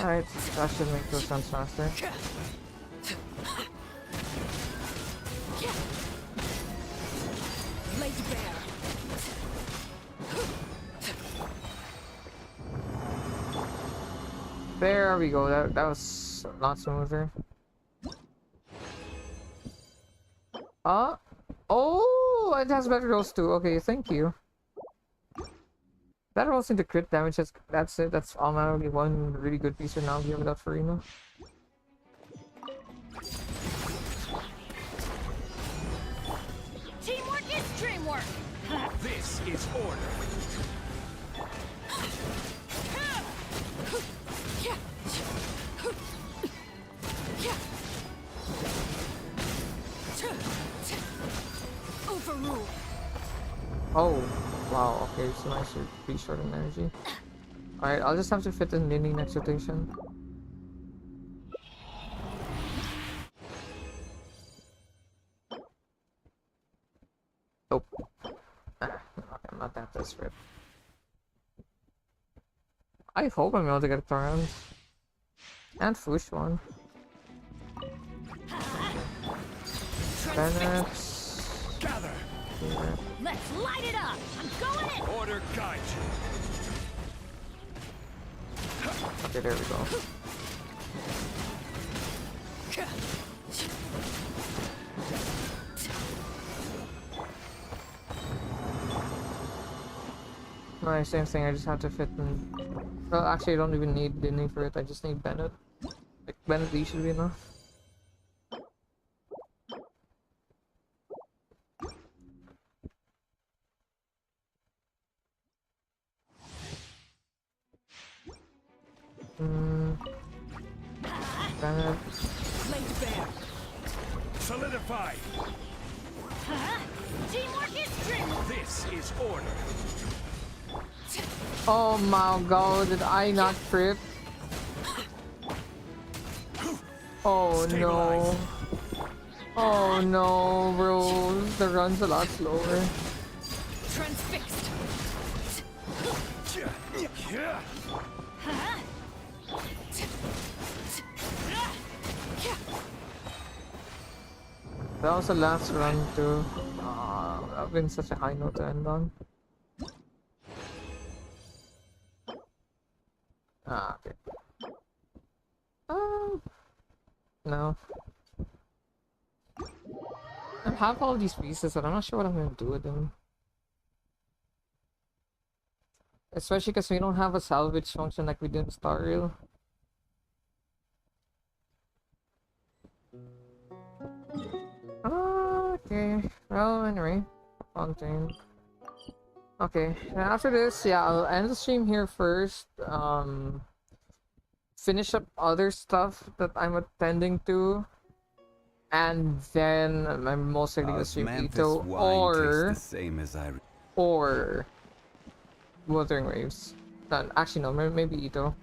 Alright, that should make those sounds faster. Laid bare. There we go, that was a lot smoother. Oh, it has better rolls too. Okay, thank you. That rolls into crit damage, that's it. That's automatically one really good piece of now without Farina. Teamwork is dreamwork! This is order! Overruled. Oh, wow, okay, so I should be short on energy. Alright, I'll just have to fit in Nini next rotation. Nope. Okay, I'm not that desperate. I hope I'm able to get it around. And Fu Xuan. Bennett. Gather! Here. Let's light it up! I'm going in! Order guide you! Okay, there we go. No, same thing, I just have to fit in. Well, actually, I don't even need Dinny for it, I just need Bennett. Like, Bennett D should be enough. Bennett. Laid bare. Solidify! Teamwork is dreamwork! This is order! Oh my god, did I not crit? Oh no. Oh no, bro. The run's a lot slower. Transfixed. That was the last run too. That would been such a high note to end on. Okay. No. I have all these pieces, but I'm not sure what I'm gonna do with them. Especially because we don't have a salvage function like we did in Star Rail. Okay, well, anyway, Fontaine. Okay, after this, yeah, I'll end the stream here first. Finish up other stuff that I'm attending to. and then I'm most likely gonna stream Ito the same as or Wuthering Waves. Actually no, maybe Ito.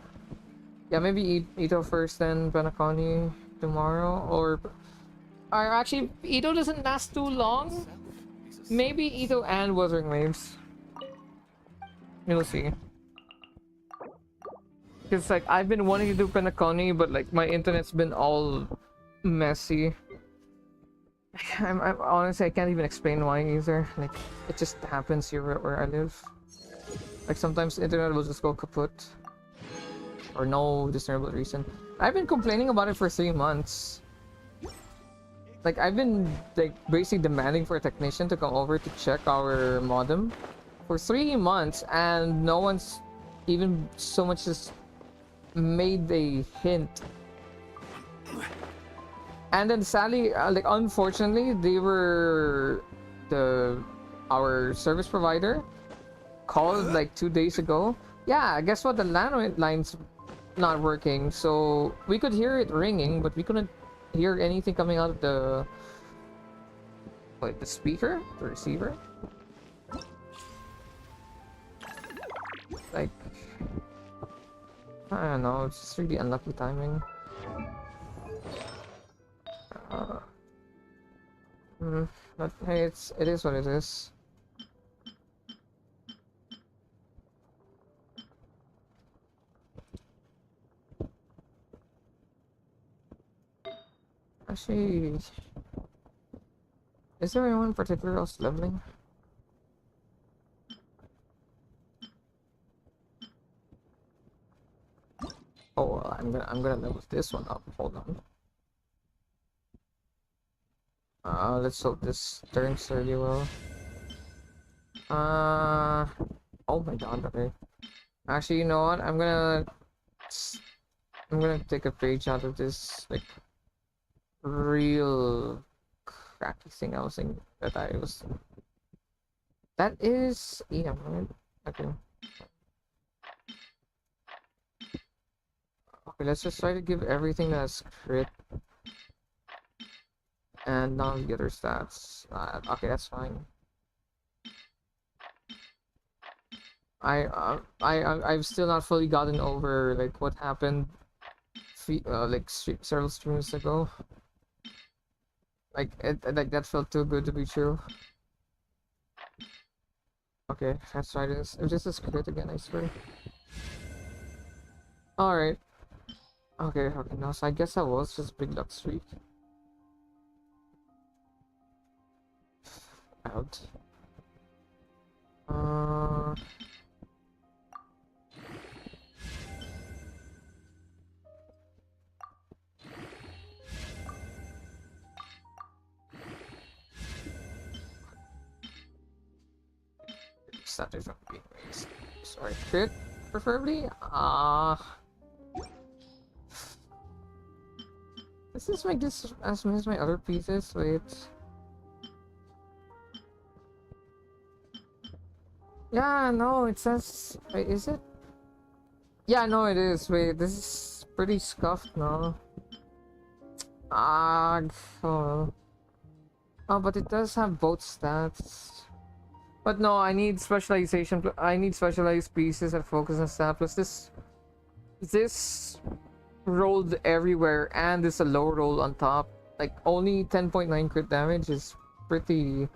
Yeah, maybe Ito first, then Benaconi tomorrow, or actually Ito doesn't last too long. Maybe Ito and Wuthering Waves. You'll see. Because like I've been wanting to do Penacony, but like my internet's been all messy. I'm honestly, I can't even explain why either. Like it just happens here where I live. Like sometimes the internet will just go kaput or no discernible reason. I've been complaining about it for 3 months. Like I've been like basically demanding for a technician to come over to check our modem for 3 months, and no one's even so much as made a hint. And then sadly, like unfortunately, our service provider called like 2 days ago. Yeah, guess what? The landline's not working, so we could hear it ringing, but we couldn't hear anything coming out of the speaker, the receiver. Like, I don't know, it's just really unlucky timing. But hey, it is what it is. Actually, is there anyone in particular else leveling? Oh, well, I'm gonna level this one up. Hold on. Let's hope this turns really well. Oh my god, okay. Actually, you know what? I'm gonna take a page out of this like real cracky thing I was saying that I was. That is EM, right? Okay. Okay, let's just try to give everything that's crit and none of the other stats. Okay, that's fine. I've still not fully gotten over like what happened several streams ago. Like like that felt too good to be true. Okay, let's try this. If this is crit again, I swear. Alright. Okay, no, so I guess that was just big luck streak. Out. Status from being raised. Sorry, crit, preferably. Let's just make this as many as my other pieces. Wait. Yeah, no, it says. Wait, is it? Yeah, no, it is. Wait, this is pretty scuffed now. Oh, but it does have both stats. But no, I need specialization. I need specialized pieces that focus on stat. Plus this rolled everywhere, and there's a low roll on top. Like only 10.9 crit damage is pretty.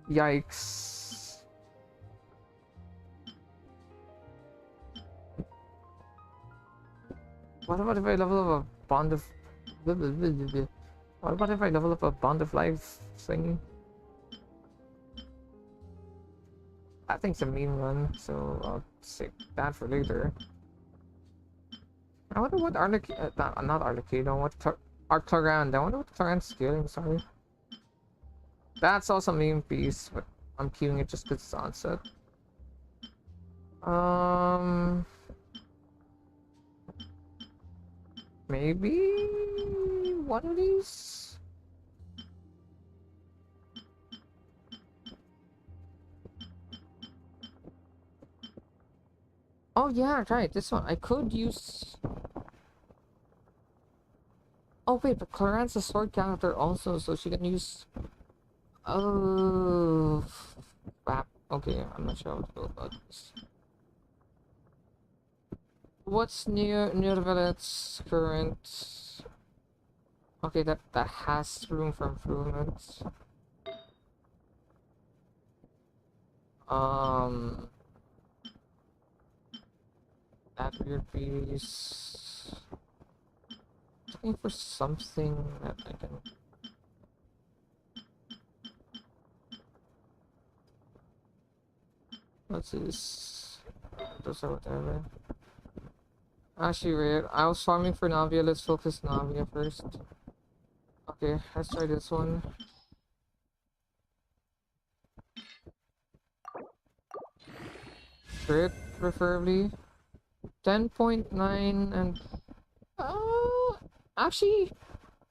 Yikes. What about if I level up a bond of? What about if I level up a bond of life thing? That thing's a mean one, so I'll save that for later. I wonder what not Arlecado, what Arcturand. I wonder what Arcturand's scaling, sorry. That's also a meme piece, but I'm queuing it just because it's onset. Maybe one of these? Oh yeah, right, this one. I could use... Oh wait, but Clarence's a sword character also, so she can use. Oh, crap. Okay, I'm not sure how to go about this. What's near the Vellet's current? Okay, that has room for improvements. That weird piece. Looking for something that I can. What's this? Those are whatever. Actually, wait. I was farming for Navia. Let's focus Navia first. Okay, let's try this one. Crit, preferably. 10.9 and... actually,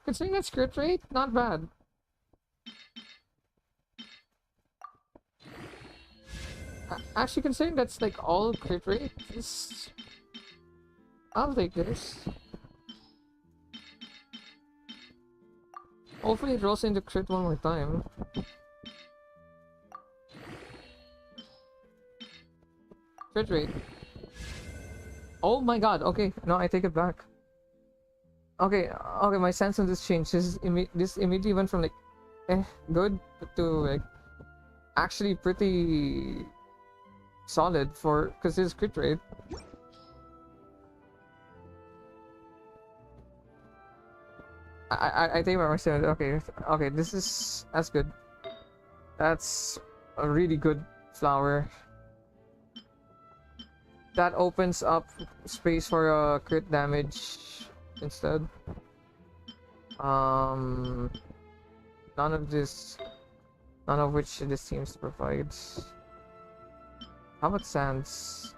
considering that crit rate, not bad. Actually, considering that's like all crit rate, this... I'll take this. Hopefully it rolls into crit one more time. Crit rate. Oh my god, okay. No, I take it back. Okay, my sense on this changed. This immediately went from like, good to like, actually pretty solid for, because this crit rate. I think my myself. Okay, that's good. That's a really good flower. That opens up space for crit damage instead. None of which this seems to provide. How about sands?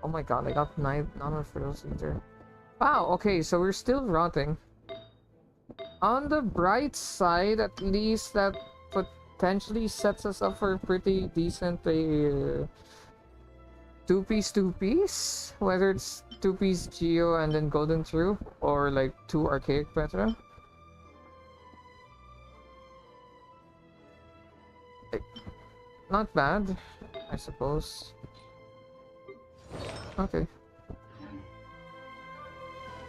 Oh my god, I got none of those either. Wow, okay, so we're still rotting. On the bright side, at least that potentially sets us up for a pretty decent two-piece, whether it's two-piece Geo and then Golden True, or like 2 Archaic Petra. Not bad, I suppose. Okay.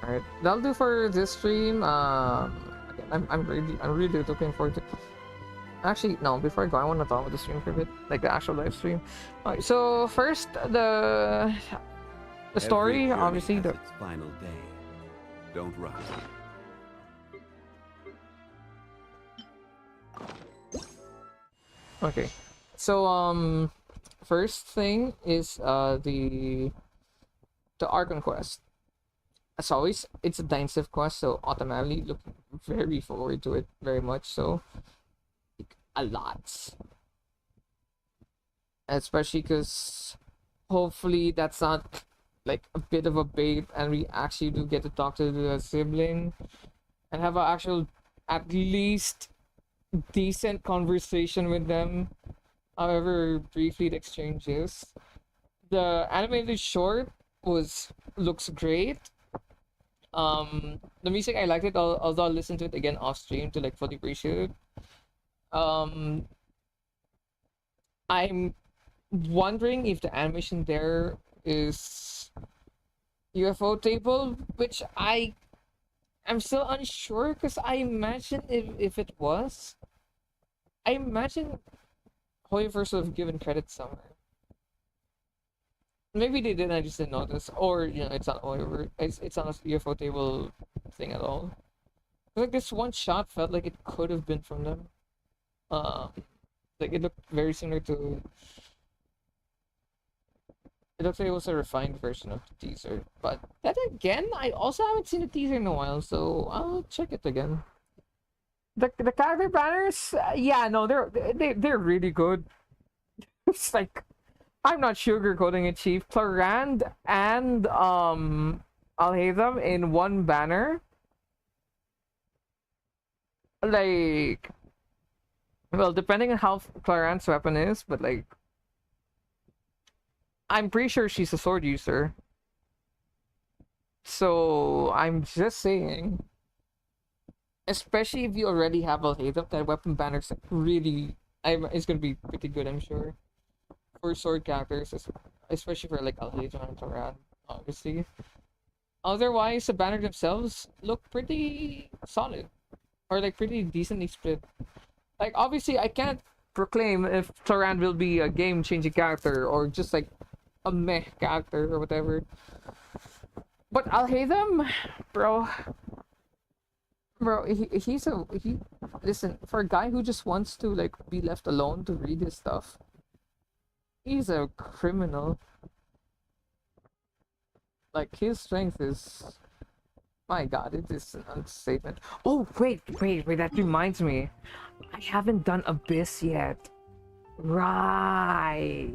Alright, that'll do for this stream. I'm really looking forward to. Actually, no. Before I go, I want to talk about the stream for a bit, like the actual live stream. Alright, so first the story, obviously the its final day. Don't rush. Okay, so first thing is the Archon quest. As always, it's a Dynasty quest, so automatically looking very forward to it, very much so. Like, a lot. Especially because hopefully that's not like a bit of a bait and we actually do get to talk to the sibling and have an actual, at least, decent conversation with them, however briefly the exchange is. The animated short looks great. The music, I liked it, although I'll listen to it again off stream to like fully appreciate it. I'm wondering if the animation there is UFO table, which I'm still unsure, because I imagine if it was, I imagine Hoyoverse would have given credit somewhere. Maybe they did, I just didn't notice. Or, you know, it's not Hoyoverse, it's not a UFO table thing at all. Like, this one shot felt like it could have been from them. Like, it looked very similar to... It looks like it was a refined version of the teaser. But then again, I also haven't seen the teaser in a while, so I'll check it again. The character banners, yeah, no, they're really good. It's like, I'm not sugarcoating it, Chief. Clarand and Alhaitham in one banner. Like, well, depending on how Clarand's weapon is, but like, I'm pretty sure she's a sword user. So I'm just saying, especially if you already have AlHatham, that weapon banner's really, it's gonna be pretty good, I'm sure. For sword characters, especially for like AlHatham and Toran, obviously. Otherwise, the banner themselves look pretty solid, or like pretty decently split. Like obviously, I can't proclaim if Toran will be a game-changing character or just like a meh character or whatever. But AlHatham, bro, listen, for a guy who just wants to like be left alone to read his stuff, he's a criminal. Like his strength is, my god, it is an understatement. Oh wait, that reminds me, I haven't done Abyss yet. Right,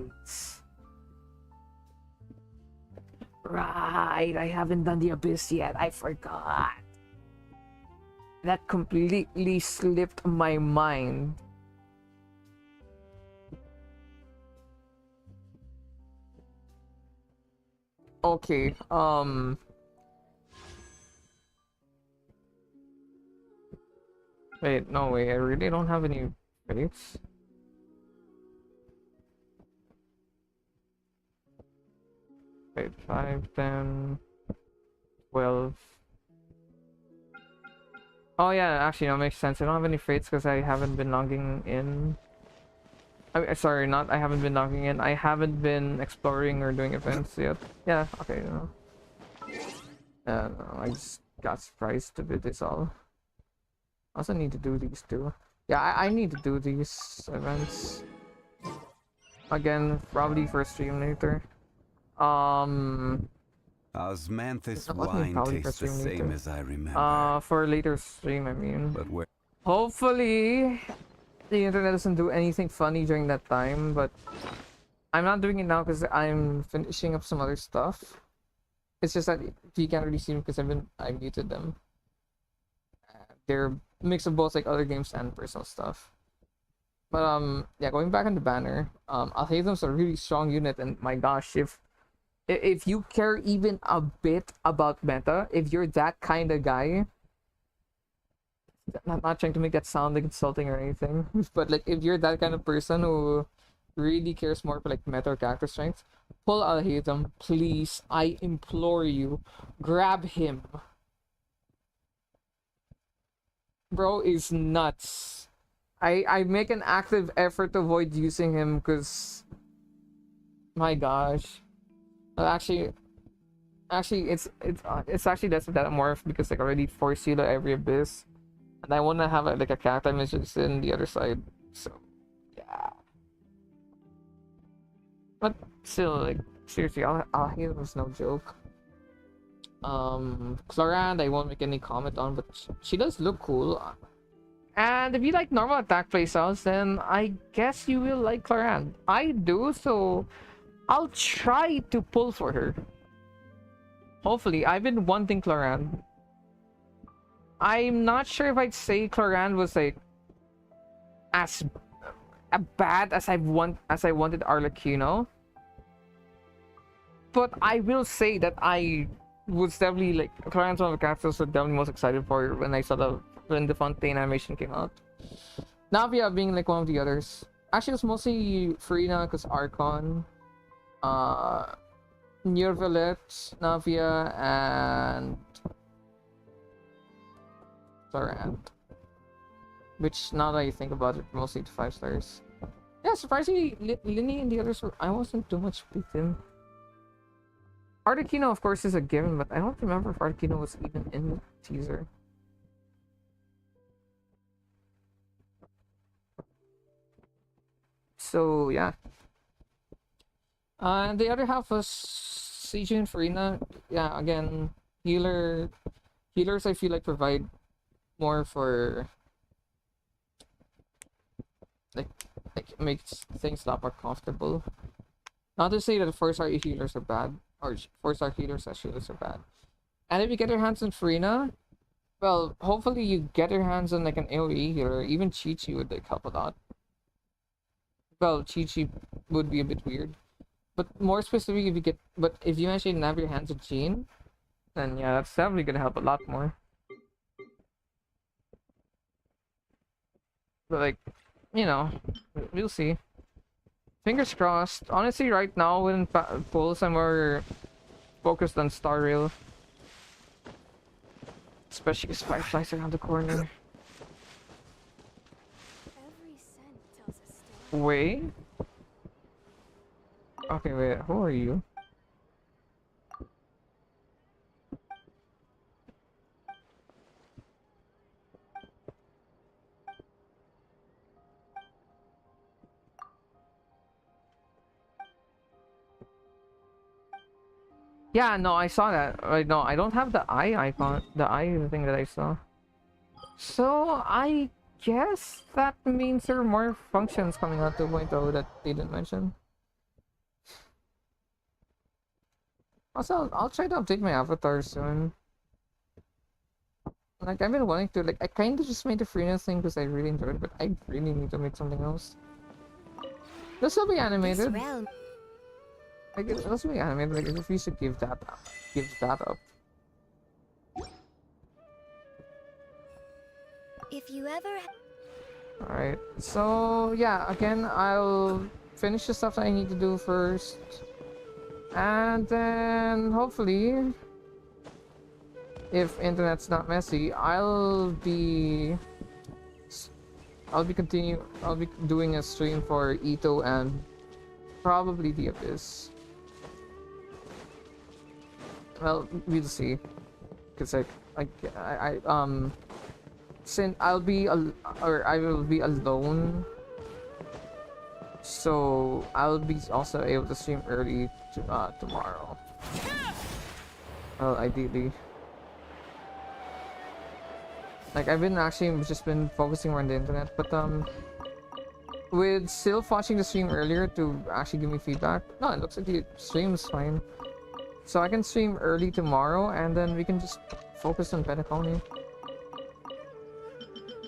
I haven't done the Abyss yet. I forgot. That completely slipped my mind. Okay, wait, no way, I really don't have any fates. Wait, 5, 10, 12. Oh yeah, actually, no, makes sense. I don't have any fates because I haven't been logging in. Sorry, not I haven't been logging in. I haven't been exploring or doing events yet. Yeah, okay. No, I just got surprised a bit, is all. I also need to do these too. Yeah, I need to do these events. Again, probably for a stream later. Osmanthus wine tastes the same as I remember. For later stream, I mean. But where? Hopefully, the internet doesn't do anything funny during that time, but I'm not doing it now because I'm finishing up some other stuff. It's just that you can't really see them because I muted them. They're a mix of both like other games and personal stuff. But yeah, going back on the banner, AlHatham's a really strong unit, and my gosh, if you care even a bit about meta, if you're that kind of guy, I'm not trying to make that sound like insulting or anything, but like if you're that kind of person who really cares more for like meta or character strength, pull AlHatham, please. I implore you, grab him. Bro is nuts. I make an active effort to avoid using him because, my gosh. Actually, it's actually less of that morph because like already force you to every abyss, and I want to have like a character message in the other side. So yeah. But still, like seriously, AlHatham was no joke. Clorand, I won't make any comment on, but she does look cool. And if you like normal attack playstyles, then I guess you will like Clorand. I do, so I'll try to pull for her. Hopefully, I've been wanting Clorand. I'm not sure if I'd say Clorand was like as bad as I wanted Arlecchino. But I will say that I was definitely like Clorand's one of the characters I was definitely most excited for when I saw when the Fontaine animation came out. Navia being like one of the others. Actually, it was mostly Farina because Archon, Neurviolet, Navia, and Clorand. Which, now that I think about it, mostly to 5 stars. Yeah, surprisingly, Linny and the others I wasn't too much with him. Arlecchino, of course, is a given, but I don't remember if Arlecchino was even in the teaser. So, yeah. And the other half was Seiju and Farina. Yeah, again, healers I feel like provide more for like makes things a lot more comfortable. Not to say that 4-star healers are bad, or 4-star healers as healers are bad. And if you get your hands on Farina, well, hopefully you get your hands on like an AoE healer. Even Chi-Chi would like help a lot. Well, Chi-Chi would be a bit weird. But more specifically, if you actually have your hands on Jean, then yeah, that's definitely gonna help a lot more. But like, you know, we'll see. Fingers crossed. Honestly, right now in Pulse, I'm more focused on Star Rail. Especially because Firefly's around the corner. Wait. Okay, wait. Who are you? Yeah, no, I saw that. Right, no, I don't have the eye icon, the eye thing that I saw. So, I guess that means there are more functions coming out 2.0 that they didn't mention. Also, I'll try to update my avatar soon. Like, I've been wanting to, like, I kind of just made the freeness thing because I really enjoyed it, but I really need to make something else. This will be animated. Like, this will be animated, like, if we should give that up. If you ever... Alright, so, yeah, again, I'll finish the stuff that I need to do first. And then, hopefully, if internet's not messy, I'll be doing a stream for Ito and probably the Abyss. Well, we'll see. Cause since I will be alone, so I'll be also able to stream early tomorrow. Well, ideally. Like, I've been just been focusing more on the internet, but with Sylph watching the stream earlier to actually give me feedback, no, it looks like the stream's fine. So I can stream early tomorrow, and then we can just focus on Penacony.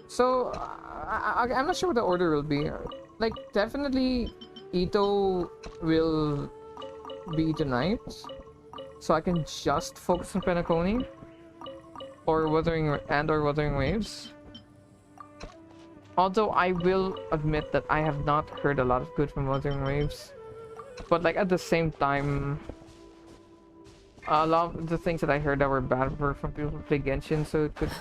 So, I'm not sure what the order will be. Like, definitely Ito will be tonight, so I can just focus on Penacony. Or Wuthering Waves. Although I will admit that I have not heard a lot of good from Wuthering Waves. But like at the same time, a lot of the things that I heard that were bad were from people who play Genshin, so it could...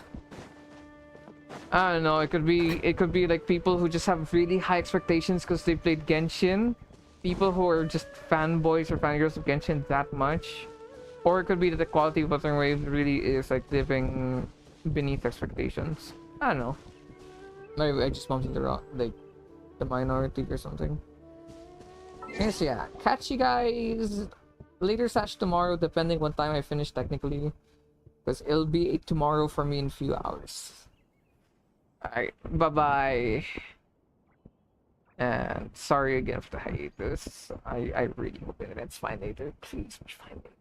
I don't know, it could be like people who just have really high expectations because they played Genshin. People who are just fanboys or fangirls of Genshin that much. Or it could be that the quality of Wuthering Waves really is like living beneath expectations. I don't know. Maybe I just bumped into the minority or something. Yes, yeah. Catch you guys later / tomorrow, depending what time I finish technically. Because it'll be tomorrow for me in a few hours. Alright, bye-bye. And sorry again for the hiatus. I really hope internet's fine later. Please find it.